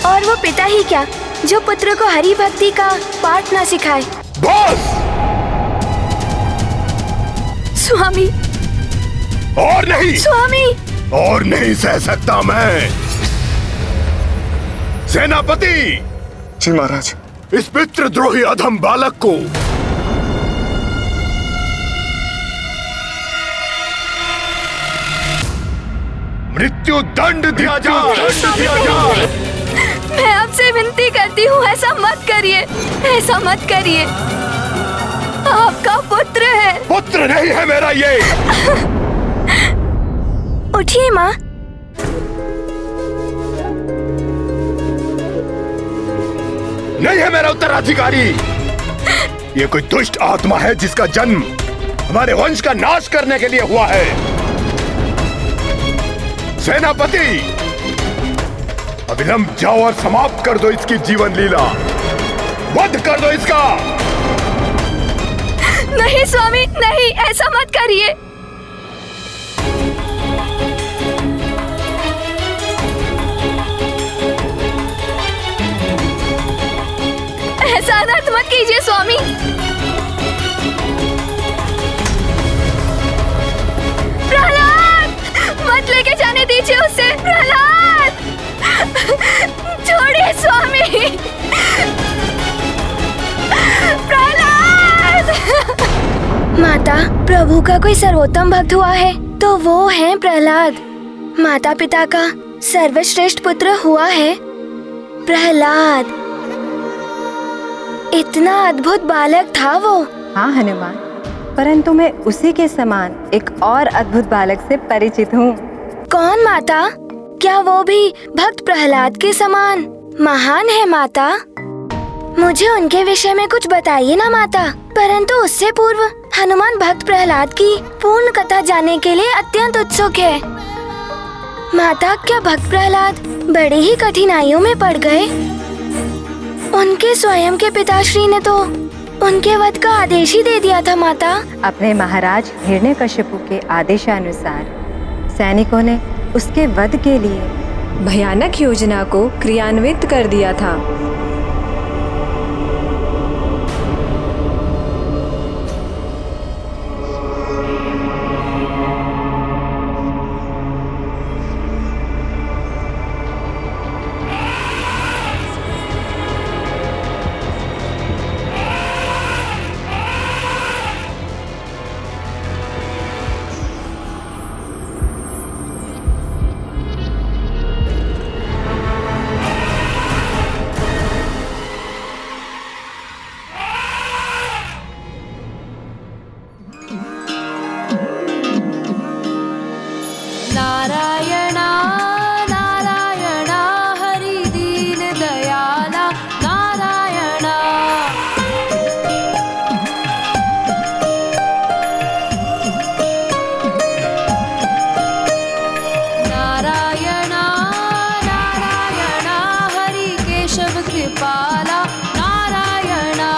और वो पिता ही क्या जो पुत्र को हरि भक्ति का पाठ ना सिखाए। बस! स्वामी, और नहीं स्वामी, और नहीं सह सकता मैं। सेनापति! जी महाराज। इस पितृद्रोही अधम बालक को मृत्यु दंड दिया जाए। मैं आपसे विनती करती हूँ, ऐसा मत करिए, ऐसा मत करिए। आपका पुत्र है। पुत्र नहीं है मेरा ये। उठिए माँ। नहीं है मेरा उत्तराधिकारी। ये कोई दुष्ट आत्मा है जिसका जन्म हमारे वंश का नाश करने के लिए हुआ है। सेनापति, अविलंब जाओ और समाप्त कर दो इसकी जीवन लीला। वध कर दो इसका। नहीं स्वामी, नहीं, ऐसा मत करिए। ऐसा अनर्थ मत कीजिए स्वामी। प्रहलाद, मत लेके जाने दीजिए उसे। प्रहलाद, छोड़िए स्वामी। प्रहलाद। माता, प्रभु का कोई सर्वोत्तम भक्त हुआ है तो वो है प्रहलाद। माता पिता का सर्वश्रेष्ठ पुत्र हुआ है प्रहलाद। इतना अद्भुत बालक था वो। हाँ हनुमान, परंतु मैं उसी के समान एक और अद्भुत बालक से परिचित हूँ। कौन माता? क्या वो भी भक्त प्रहलाद के समान महान है माता? मुझे उनके विषय में कुछ बताइए ना माता। परंतु उससे पूर्व हनुमान भक्त प्रहलाद की पूर्ण कथा जानने के लिए अत्यंत उत्सुक है। माता, क्या भक्त प्रहलाद बड़ी ही कठिनाइयों में पड़ गए? उनके स्वयं के पिताश्री ने तो उनके वध का आदेश ही दे दिया था माता। अपने महाराज हिरण्यकश्यपु के आदेशानुसार सैनिकों ने उसके वध के लिए भयानक योजना को क्रियान्वित कर दिया था। नारायणा नारायणा हरि दीन दयाला नारायणा। नारायणा नारायणा हरि केशव कृपाला नारायणा।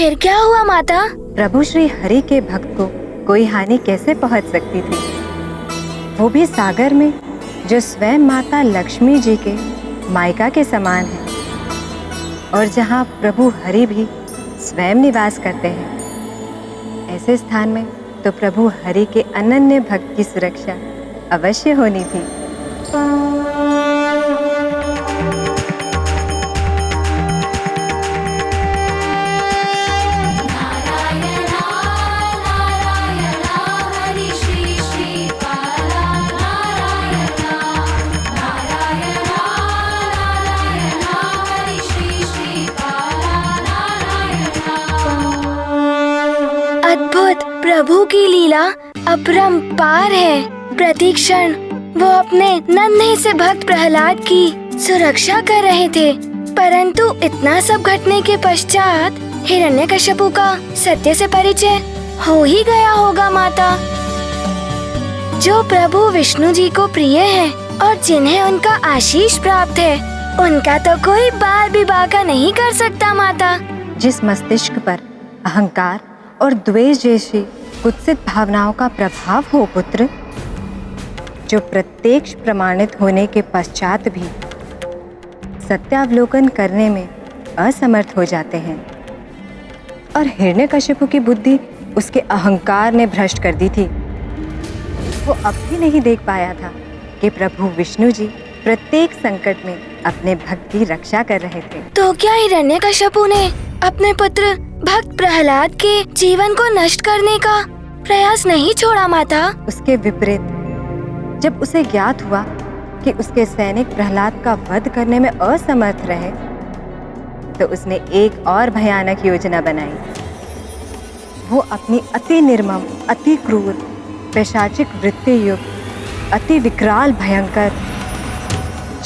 फिर क्या हुआ माता? प्रभु श्री हरि के भक्त को कोई हानि कैसे पहुंच सकती थी, वो भी सागर में जो स्वयं माता लक्ष्मी जी के मायका के समान है और जहाँ प्रभु हरि भी स्वयं निवास करते हैं। ऐसे स्थान में तो प्रभु हरि के अनन्य भक्त की सुरक्षा अवश्य होनी थी। अद्भुत, प्रभु की लीला अपरंपार है। प्रतिक्षण वो अपने नन्हे से भक्त प्रहलाद की सुरक्षा कर रहे थे, परंतु इतना सब घटने के पश्चात हिरण्यकश्यपु का सत्य से परिचय हो ही गया होगा माता। जो प्रभु विष्णु जी को प्रिय है और जिन्हें उनका आशीष प्राप्त है, उनका तो कोई बाल भी बाका नहीं कर सकता माता। जिस मस्तिष्क पर अहंकार और द्वेष जैसी कुत्सित भावनाओं का प्रभाव हो पुत्र, जो प्रत्यक्ष प्रमाणित होने के पश्चात भी सत्यावलोकन करने में असमर्थ हो जाते हैं, और हिरण्यकश्यपु की बुद्धि उसके अहंकार ने भ्रष्ट कर दी थी। वो अब भी नहीं देख पाया था कि प्रभु विष्णु जी प्रत्येक संकट में अपने भक्त की रक्षा कर रहे थे। तो क्या हिरण्यकश्यपु ने अपने पुत्र भक्त प्रहलाद के जीवन को नष्ट करने का प्रयास नहीं छोड़ा माता? उसके विपरीत, जब उसे ज्ञात हुआ कि उसके सैनिक प्रहलाद का वध करने में असमर्थ रहे, तो उसने एक और भयानक योजना बनाई। वो अपनी अति निर्मम, अति क्रूर, पैशाचिक वृत्ति युक्त, अति विकराल, भयंकर,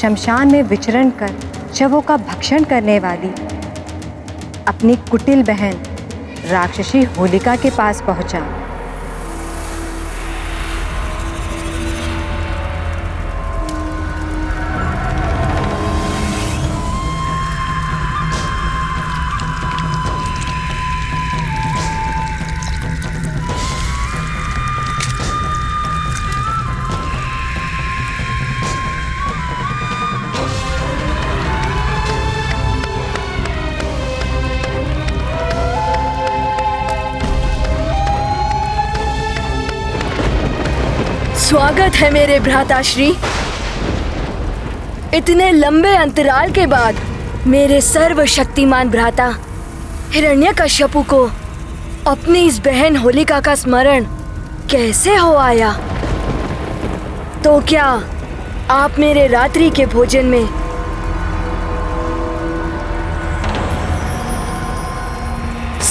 शमशान में विचरण कर शवों का भक्षण करने वाली अपनी कुटिल बहन राक्षसी होलिका के पास पहुंचा। स्वागत है मेरे भ्राताश्री। इतने लंबे अंतराल के बाद मेरे सर्वशक्तिमान भ्राता हिरण्यकश्यपु को अपनी इस बहन होलिका का स्मरण कैसे हो आया? तो क्या आप मेरे रात्रि के भोजन में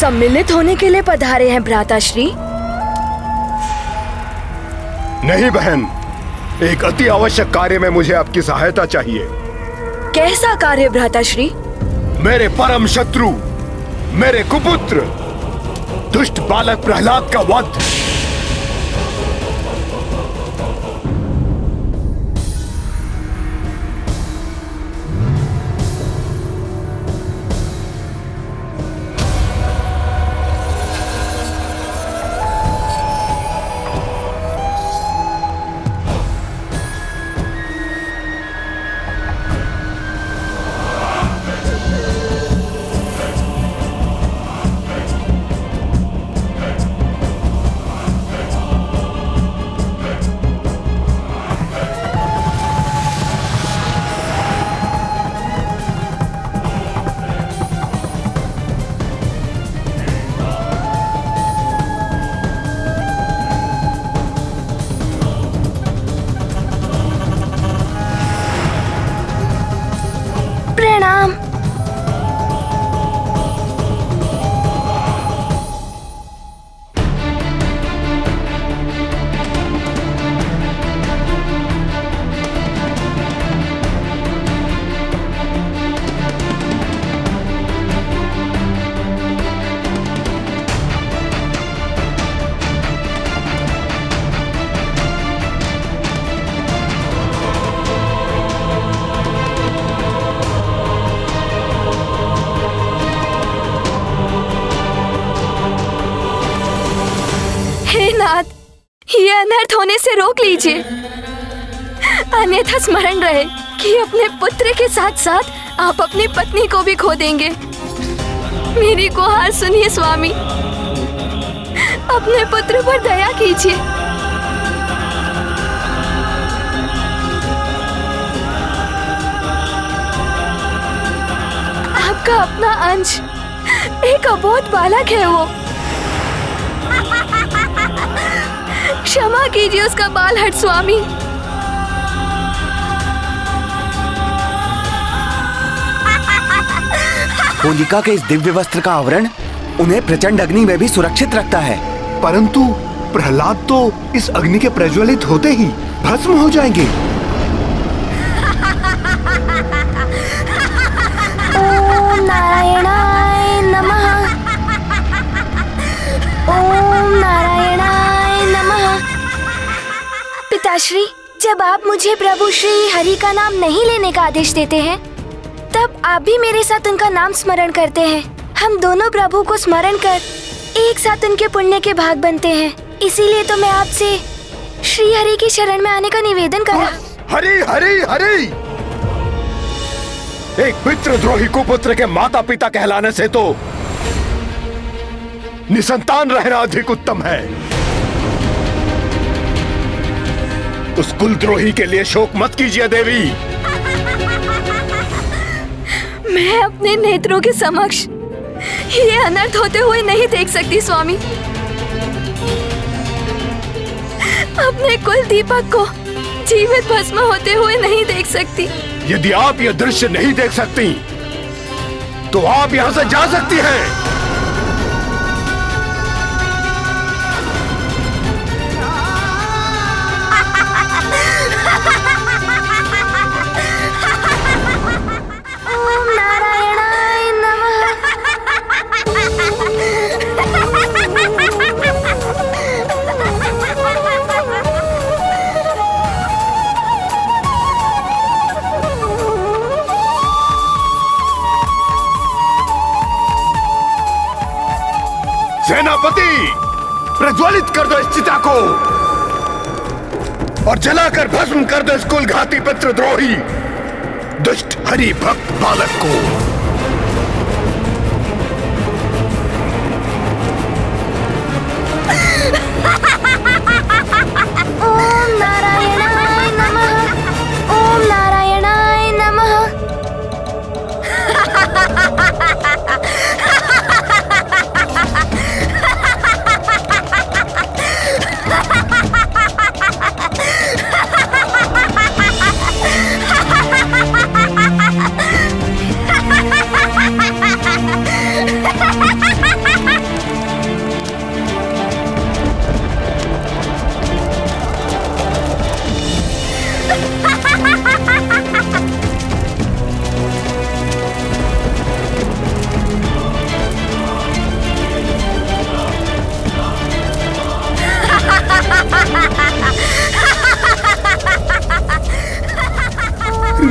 सम्मिलित होने के लिए पधारे हैं भ्राताश्री? नहीं बहन, एक अति आवश्यक कार्य में मुझे आपकी सहायता चाहिए। कैसा कार्य भ्राताश्री? मेरे परम शत्रु, मेरे कुपुत्र दुष्ट बालक प्रहलाद का वध। प्रहलाद, ये अनर्थ होने से रोक लीजिए, अन्यथा स्मरण रहे कि अपने पुत्र के साथ साथ आप अपनी पत्नी को भी खो देंगे। मेरी गुहार सुनिए स्वामी, अपने पुत्र पर दया कीजिए। आपका अपना अंश एक अबोध बालक है वो। क्षमा कीजिए उसका बाल हट स्वामी। होलिका के इस दिव्य वस्त्र का आवरण उन्हें प्रचंड अग्नि में भी सुरक्षित रखता है। परंतु प्रहलाद तो इस अग्नि के प्रज्वलित होते ही भस्म हो जाएंगे। ओम नारायणाय नमः। ओम नारायणाय नमः। पिताश्री, जब आप मुझे प्रभु श्री हरि का नाम नहीं लेने का आदेश देते हैं, तब आप भी मेरे साथ उनका नाम स्मरण करते हैं। हम दोनों प्रभु को स्मरण कर एक साथ उनके पुण्य के भाग बनते हैं। इसीलिए तो मैं आपसे श्री हरि की शरण में आने का निवेदन करा। हरि हरि हरि। एक पितृद्रोही कुपुत्र के माता पिता कहलाने से तो निसंतान रहना अधिक उत्तम है। उस कुलद्रोही के लिए शोक मत कीजिए देवी। मैं अपने नेत्रों के समक्ष ये अनर्थ होते हुए नहीं देख सकती स्वामी। अपने कुल दीपक को जीवित भस्म होते हुए नहीं देख सकती। यदि आप यह दृश्य नहीं देख सकती, तो आप यहाँ से जा सकती हैं। ओम नारायणाय नमः। सेनापति, प्रज्वलित कर दो इस चिता को और जलाकर भस्म कर दो इस कुलघाती पितृद्रोही दुष्ट हरि भक्त बालक को। ओम नारायणाय नमः। ओम नारायणाय नमः।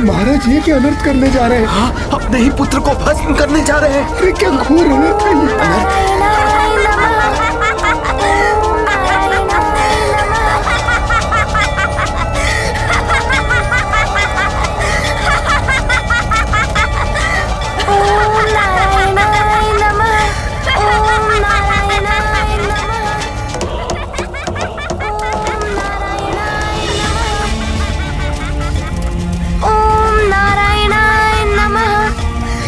महाराज ये क्या अनर्थ करने जा रहे हैं? हाँ, अपने ही पुत्र को भस्म करने जा रहे हैं। अरे क्या घोर अनर्थ है ये। नारायणाय नमः। ओम नारायणाय नमः। ओम नारायणाय नमः। ओम नारायणाय नमः। ओम नारायणाय नमः।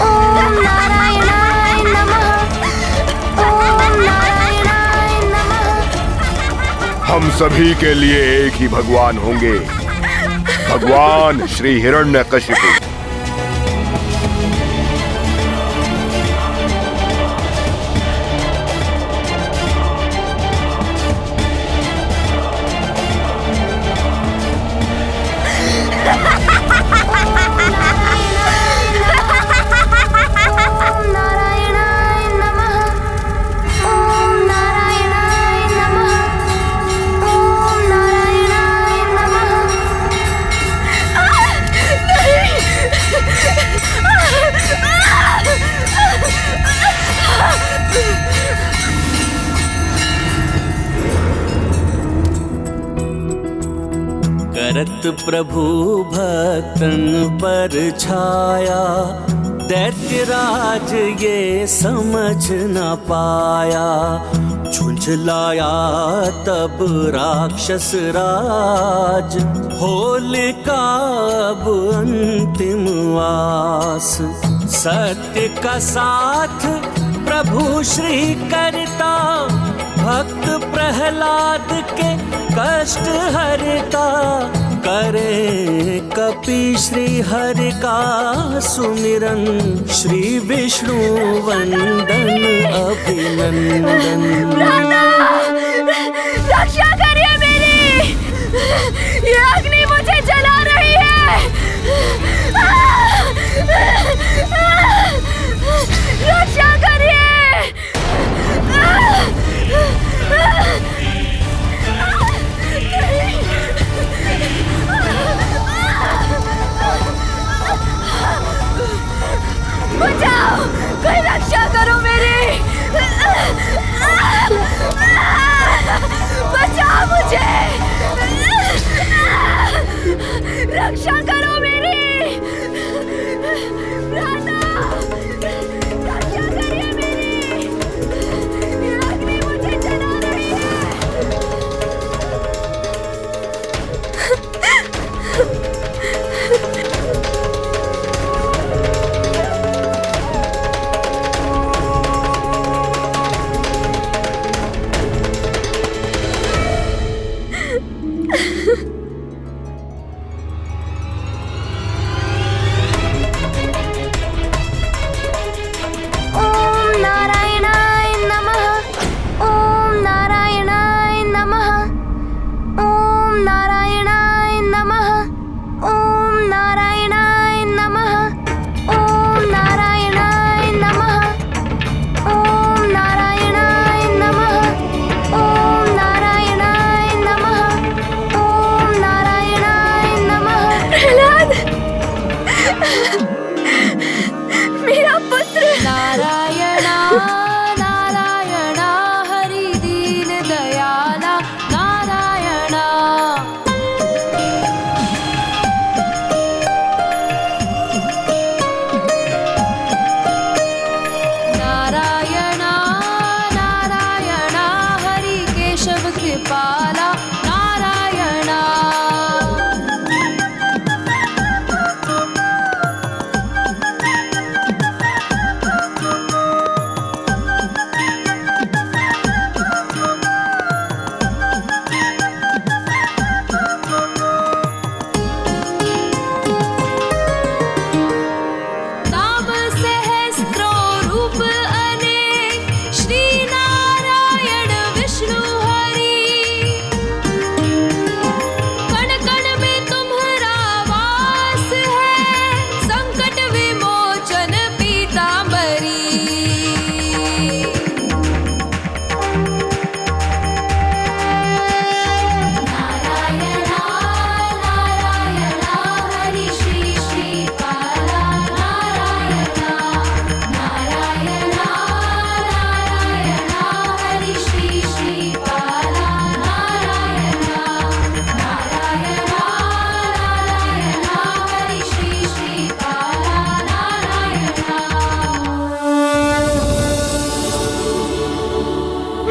ओम नारायणाय नमः। ओम नारायणाय नमः। हम सभी के लिए एक ही भगवान होंगे, भगवान श्री हिरण्यकशिपु। ओम नारायणाय नमः। ओम नारायणाय नमः। ओम नारायणाय नमः। प्रभु भक्तन पर छाया, दैत्यराज ये समझ न पाया। झुंझलाया तब राक्षस राज, होलिका अब अंतिम आस। सत्य का साथ प्रभु श्री करता, भक्त प्रहलाद के कष्ट हरता। करे कपि श्री हरि का सुमिरन, श्री विष्णु वंदन अभिनंदन। रक्षा करिए मेरी, ये अग्नि मुझे जला रही है। रक्षा करिए। बचाओ, कोई रक्षा करो मेरी। बचाओ मुझे, रक्षा करो मेरी। रक्षा करिए मेरी, ये अग्नि मुझे जला रही है।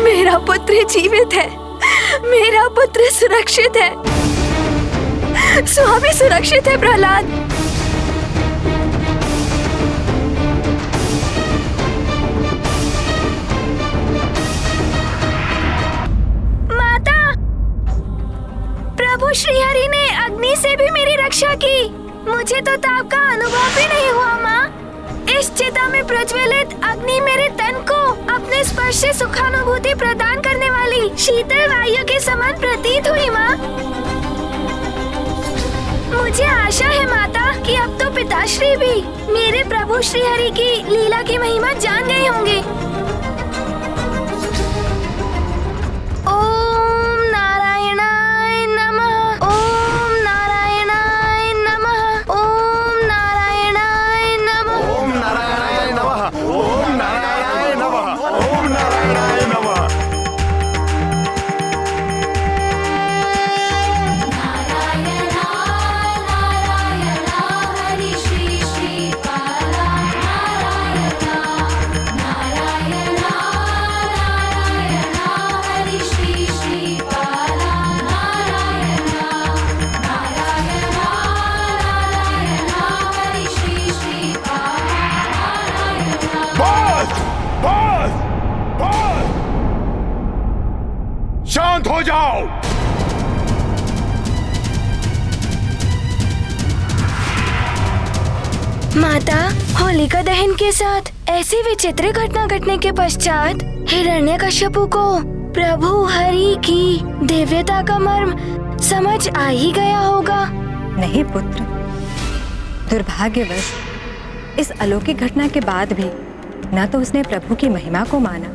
मेरा पुत्र जीवित है, मेरा पुत्र सुरक्षित है। स्वामी सुरक्षित है प्रहलाद। माता, प्रभु श्रीहरि ने अग्नि से भी मेरी रक्षा की। मुझे तो ताप का अनुभव भी नहीं हुआ माँ। इस चिता में प्रज्वलित अग्नि मेरे तन को अपने स्पर्श से सुखानुभूति प्रदान करने वाली शीतल वायु के समान प्रतीत हुई माँ। मुझे आशा है माता कि अब तो पिताश्री भी मेरे प्रभु श्रीहरि की लीला की महिमा जान गए होंगे। ओम नारायणाय नमः, ओम नारायणाय नमः, ओम नारायणाय नमः, ओम नारायणाय नमः, ओम नारायणाय नमः, ओम नारायणाय नमः। नारायणाय शांत हो जाओ। माता, होलिका दहन के साथ ऐसी विचित्र घटना घटने के पश्चात हिरण्यकश्यपु को प्रभु हरि की दिव्यता का मर्म समझ आ ही गया होगा। नहीं पुत्र, दुर्भाग्यवश इस अलौकिक घटना के बाद भी न तो उसने प्रभु की महिमा को माना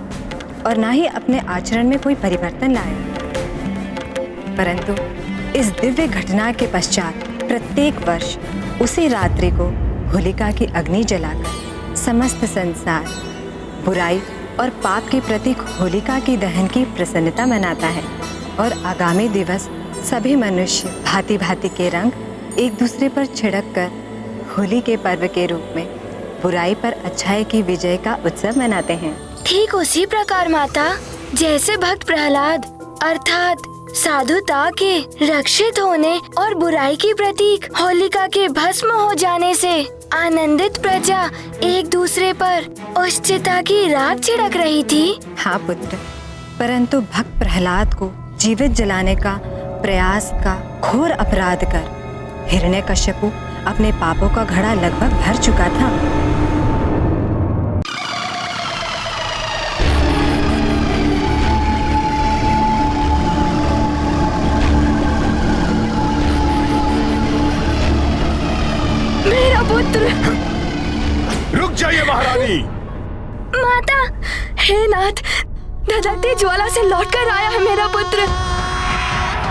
और न ही अपने आचरण में कोई परिवर्तन लाया। परंतु इस दिव्य घटना के पश्चात प्रत्येक वर्ष उसी रात्रि को होलिका की अग्नि जलाकर समस्त संसार बुराई और पाप के प्रतीक होलिका की दहन की प्रसन्नता मनाता है और आगामी दिवस सभी मनुष्य भांति भांति के रंग एक दूसरे पर छिड़क कर होली के पर्व के रूप में बुराई पर अच्छाई की विजय का उत्सव मनाते हैं। ठीक उसी प्रकार माता, जैसे भक्त प्रहलाद अर्थात साधुता के रक्षित होने और बुराई की प्रतीक होलिका के भस्म हो जाने से आनंदित प्रजा एक दूसरे पर उस चिता की राख छिड़क रही थी। हाँ पुत्र, परंतु भक्त प्रहलाद को जीवित जलाने का प्रयास का घोर अपराध कर हिरण्यकश्यपु अपने पापों का घड़ा लगभग भर चुका था। मेरा पुत्र! रुक जाइए महारानी। माता, हे नाथ, धधकती ज्वाला से लौटकर आया है मेरा पुत्र।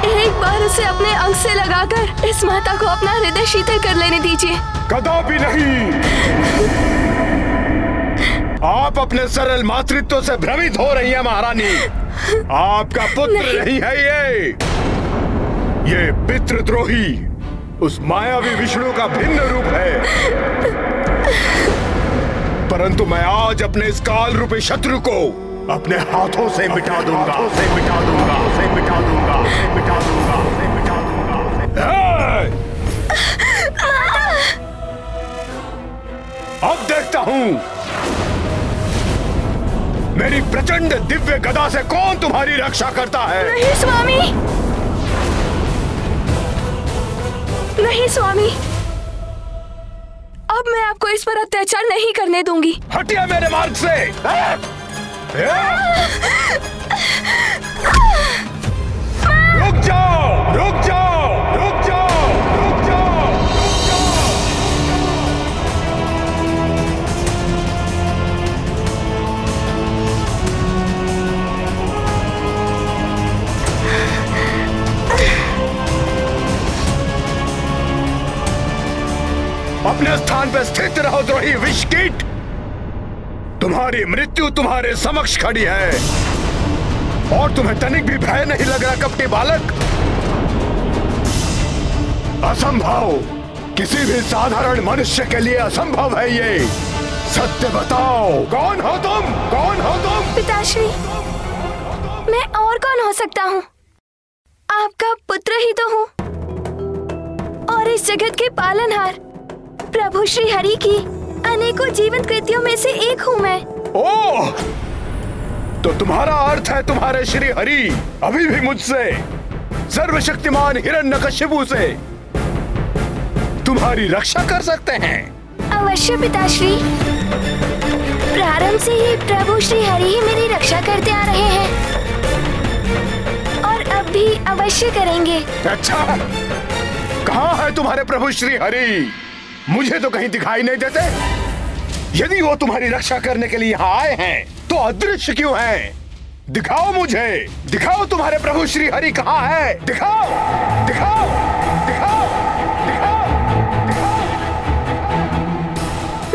एक बार उसे अपने अंग से लगाकर इस माता को अपना हृदय शीतल कर लेने दीजिए। कदापि नहीं। आप अपने सरल मातृत्व से भ्रमित हो रही हैं महारानी। आपका पुत्र नहीं है ये पितृद्रोही उस मायावी विष्णु का भिन्न रूप है। परंतु मैं आज अपने इस काल रूपी शत्रु को अपने हाथों से मिटा दूंगा। अब देखता हूँ मेरी प्रचंड दिव्य गदा से कौन तुम्हारी रक्षा करता है। नहीं स्वामी, नहीं स्वामी, अब मैं आपको इस पर अत्याचार नहीं करने दूंगी। हटिए मेरे मार्ग से। रुक जाओ, रुक जाओ, रुक जाओ, रुक जाओ, रुक जाओ। अपने स्थान पे स्थित रहो द्रोही विषकीट। तुम्हारी मृत्यु तुम्हारे समक्ष खड़ी है और तुम्हें तनिक भी भय नहीं लग रहा कपटी बालक। असंभव, किसी भी साधारण मनुष्य के लिए असंभव है ये। सत्य बताओ, कौन हो तुम? कौन हो तुम? पिताश्री, मैं और कौन हो सकता हूँ? आपका पुत्र ही तो हूँ और इस जगत के पालनहार प्रभु श्री हरि की अनेकों जीवंत कृतियों में से एक हूँ मैं। ओह, तो तुम्हारा अर्थ है तुम्हारे श्री हरि अभी भी मुझसे, सर्वशक्तिमान हिरण्यकश्यपु से तुम्हारी रक्षा कर सकते हैं? अवश्य पिताश्री, प्रारंभ से ही प्रभु श्री हरि ही मेरी रक्षा करते आ रहे हैं और अब भी अवश्य करेंगे। अच्छा, कहाँ है तुम्हारे प्रभु श्री हरि? मुझे तो कहीं दिखाई नहीं देते। यदि वो तुम्हारी रक्षा करने के लिए यहाँ आए हैं तो अदृश्य क्यों हैं? दिखाओ मुझे, दिखाओ तुम्हारे प्रभु श्री हरि कहाँ है? दिखाओ, दिखाओ, दिखाओ, दिखाओ, दिखाओ।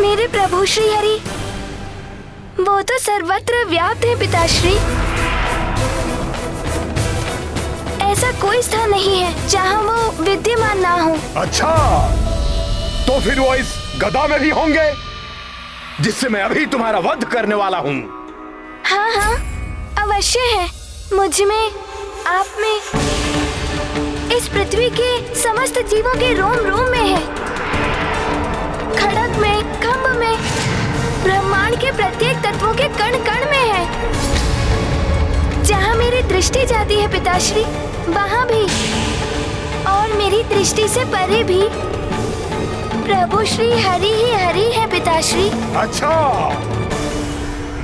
मेरे प्रभु श्री हरि वो तो सर्वत्र व्याप्त है पिताश्री। ऐसा कोई स्थान नहीं है जहाँ वो विद्यमान ना हो। अच्छा, तो फिर वो इस गदा में भी होंगे जिससे मैं अभी तुम्हारा वध करने वाला हूँ। हाँ हाँ, अवश्य है। मुझ में, आप में, इस पृथ्वी के समस्त जीवों के रोम रोम में है, खड़क में, खंभ में, ब्रह्मांड के प्रत्येक तत्वों के कण कण में है। जहाँ मेरी दृष्टि दृष्टि जाती है पिताश्री, वहाँ भी और मेरी दृष्टि से परे भी प्रभु श्री हरि ही हरि है पिताश्री। अच्छा,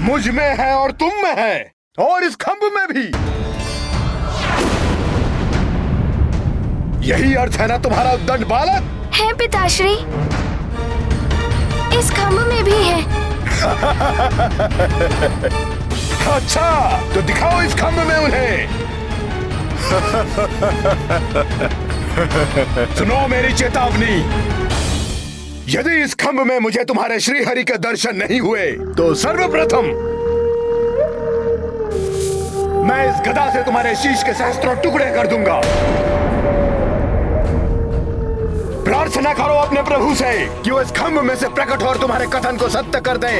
मुझ में है और तुम में है और इस खंभ में भी। यही अर्थ है ना तुम्हारा उद्दंड बालक? है पिताश्री, इस खंभ में भी है। अच्छा, तो दिखाओ इस खंभ में उन्हें। सुनो मेरी चेतावनी, यदि इस खंभ में मुझे तुम्हारे श्री हरि के दर्शन नहीं हुए तो सर्वप्रथम मैं इस गदा से तुम्हारे शीश के सहस्त्रों टुकड़े कर दूंगा। प्रार्थना करो अपने प्रभु से कि वो इस खंभ में से प्रकट हो और तुम्हारे कथन को सत्य कर दे।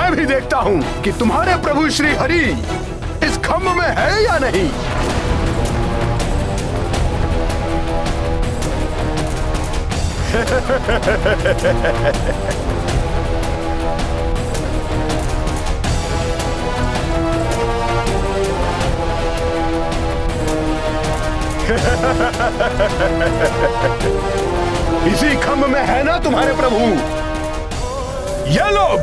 मैं भी देखता हूं कि तुम्हारे प्रभु श्री हरि इस खंभ में है या नहीं। इसी खंभ में है ना तुम्हारे प्रभु? ये लोग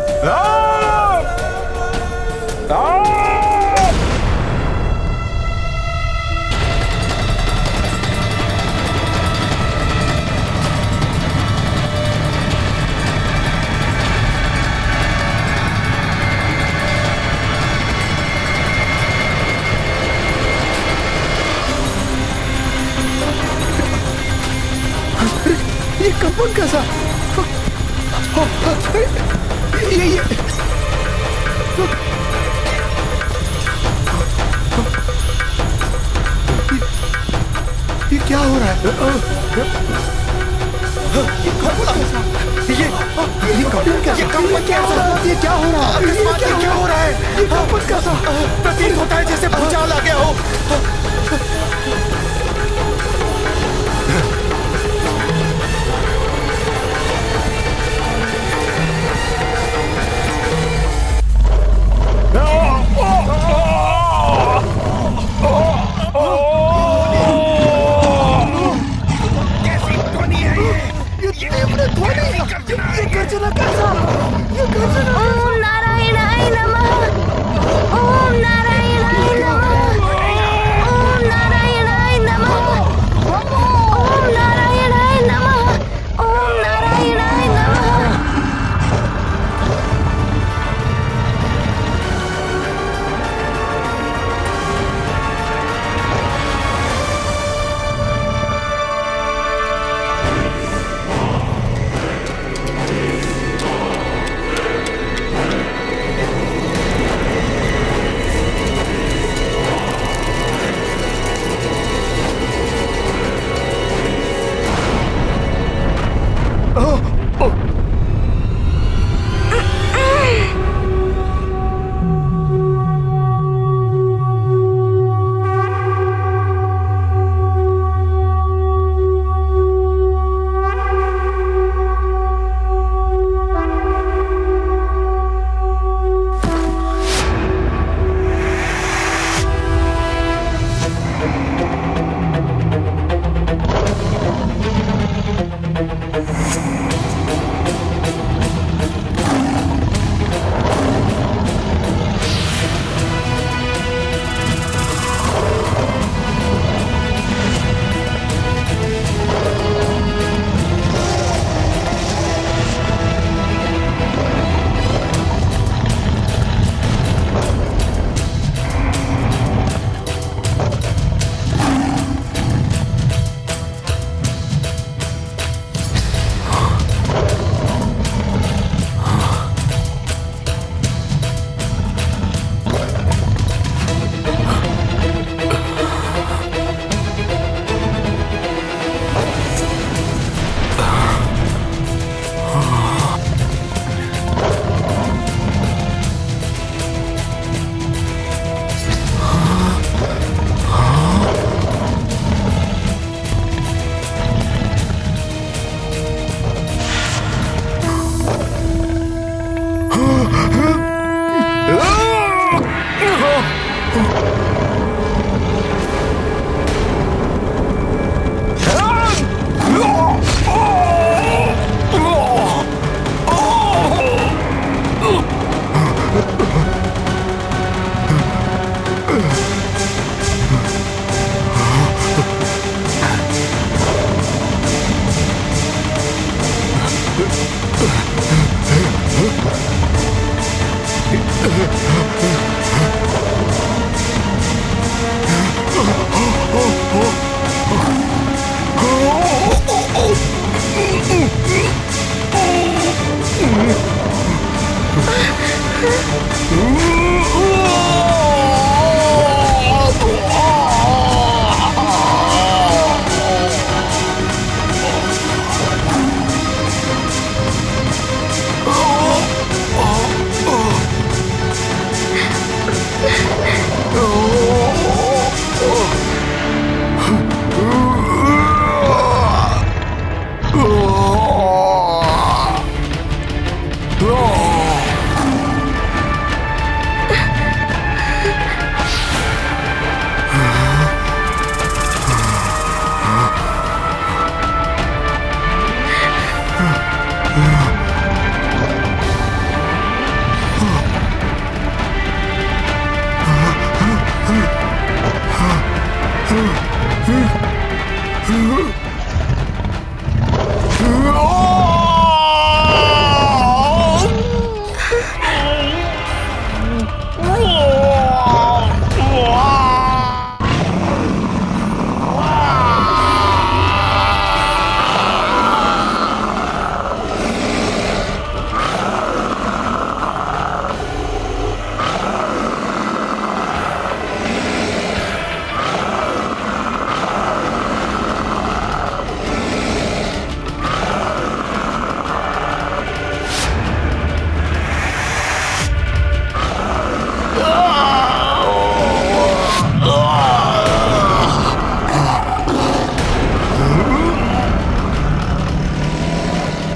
ये कंपन कैसा? ये क्या हो रहा है? ये कंपन कैसा? ये कंपन कैसा? ये क्या हो रहा है? ये क्या हो रहा है? ये क्या हो रहा है? ये कंपन कैसा? प्रतीत होता है जैसे भूचाल आ गया हो। ओम नारायणाय नमः। ओम नारायणाय नमः। ओम नारायणाय नमः। ओम नारायणाय नमः। ओम नारायणाय नमः।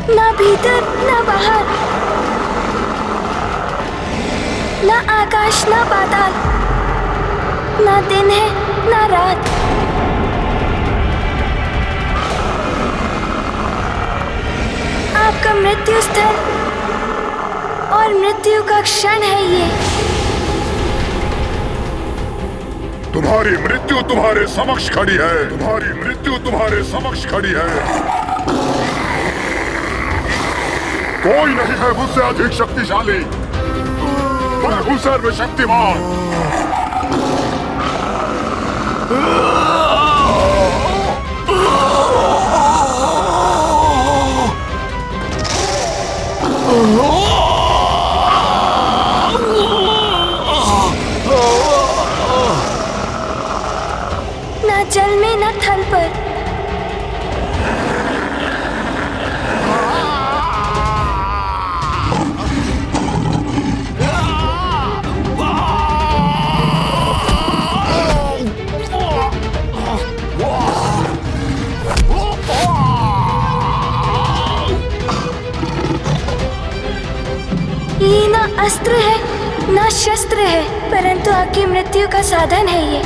ना भीतर ना बाहर, ना आकाश ना पाताल, ना दिन है ना रात। आपका मृत्यु स्थल और मृत्यु का क्षण है ये। तुम्हारी मृत्यु तुम्हारे समक्ष खड़ी है, तुम्हारी मृत्यु तुम्हारे समक्ष खड़ी है। कोई नहीं है मुझसे अधिक शक्तिशाली, मैं हूँ सर्वशक्तिमान। ना जल में ना थल पर, ये ना अस्त्र है ना शस्त्र है, परंतु आपकी मृत्यु का साधन है ये।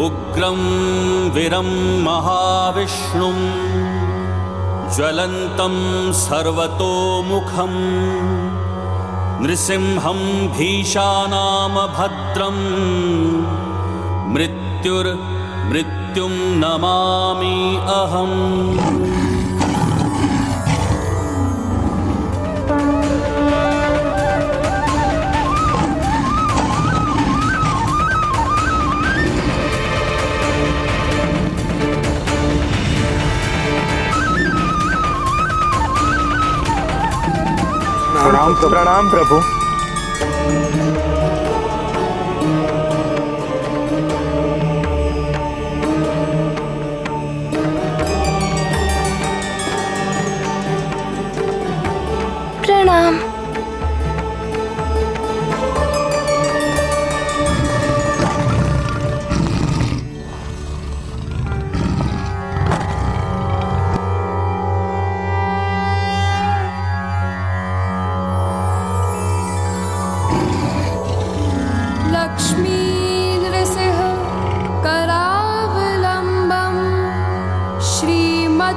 उग्रं वीरं महाविष्णुं ज्वलन्तं सर्वतोमुखं नृसिंहं भीषानामभद्रं मृत्युं नमामि अहम्। प्रणाम प्रभु। प्रणाम। लक्ष्मी नृसिंह करावलंबम श्रीमत्पयोनिधि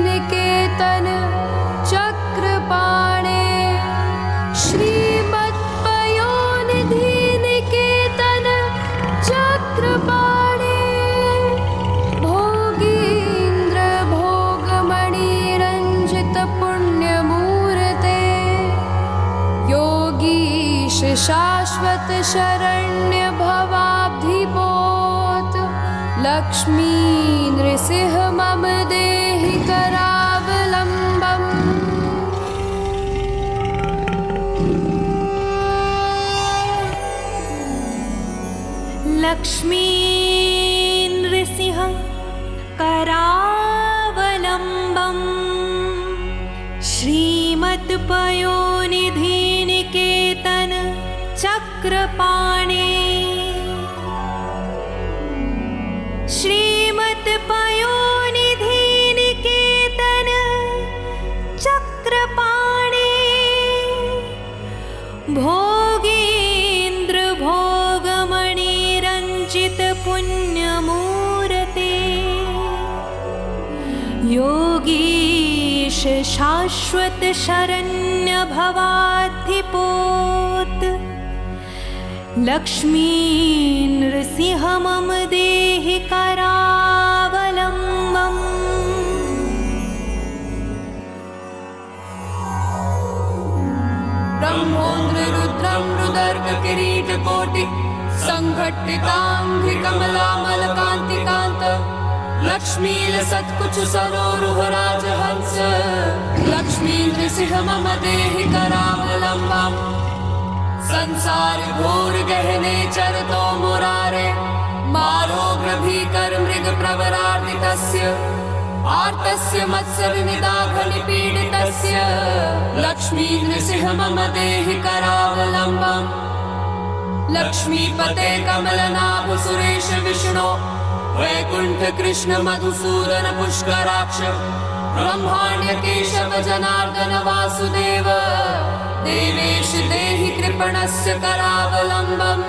निकेतन चक्रपाणे श्रीमत्पयोनिधि निकेतन चक्रपाणे भोगीन्द्र भोगमणिरञ्जित पुण्यमूर्ते योगीश शाश्वत शरण्य भवाब्धिपोत लक्ष्मी नृसिंह मम देहि करावलंबम। लक्ष्मी नृसिंह करावलंबम श्रीमत्पयोनिधि निकेतन चक्रपाणे श्रीमत्पयोनिधि निकेतन चक्रपाणे भोगीन्द्र भोगमणिरञ्जित पुण्यमूर्ते योगीश शाश्वत शरण्य भवाधिपोत लक्ष्मी नृसिंह मम देहि करावलंबम। ब्रह्मोन्द्र रुद्रं रुदर्क किरीट कोटि संघट्टितांघ्रि कमलामलकांतिकांत लक्ष्मी सत्कुच सरोरुह राजहंस लक्ष्मी नृसिंह मम देहि करावलंबम। संसार घोर गहने चरतो मुरारे मारोग्र भीकर मृग प्रवरार्दितस्य आर्तस्य मत्सर निदाघनि पीडितस्य लक्ष्मी नृसिंह मम देहि करावलंबम। लक्ष्मीपते कमलनाभ सुरेश विष्णो वैकुंठ कृष्ण मधुसूदन पुष्कराक्ष ब्रह्माण्य केशव जनार्दन वासुदेव देवेश देहि कृपणस्य करावलंबम।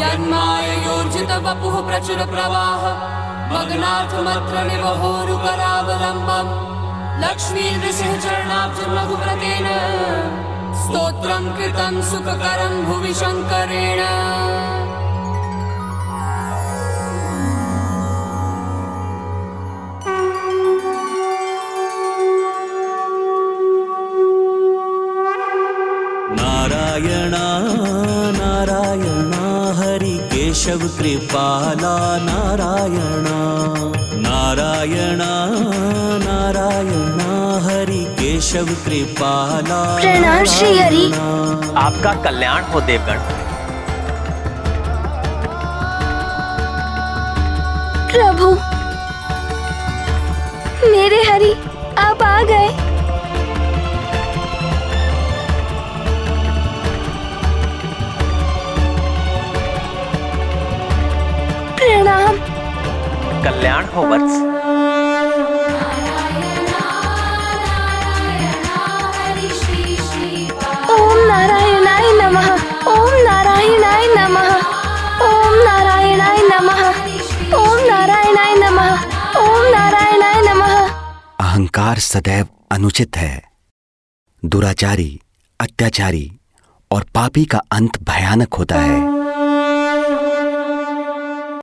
यन्माययोर्जित वपुः प्रचुर प्रवाह मग्नार्थमत्र निवहोरु करावलंबम। लक्ष्मी नृसिंह चरणाब्ज मधुव्रतेन स्तोत्रं कृतं सुखकरं भुवि शंकरेण। नारायणा नारायणा हरि केशव कृपाला नारायणा नारायणा नारायणा हरि केशव कृपाला। प्रणाम श्री हरि। आपका कल्याण हो देवगण। प्रभु मेरे हरि आप आ गए। प्रणाम। कल्याण हो वत्स। ओम नारायणाय नमः। ओम नारायणाय नमः। ओम नारायणाय नमः। ओम नारायणाय नमः। ओम नारायणाय नमः। अहंकार सदैव अनुचित है। दुराचारी, अत्याचारी और पापी का अंत भयानक होता है।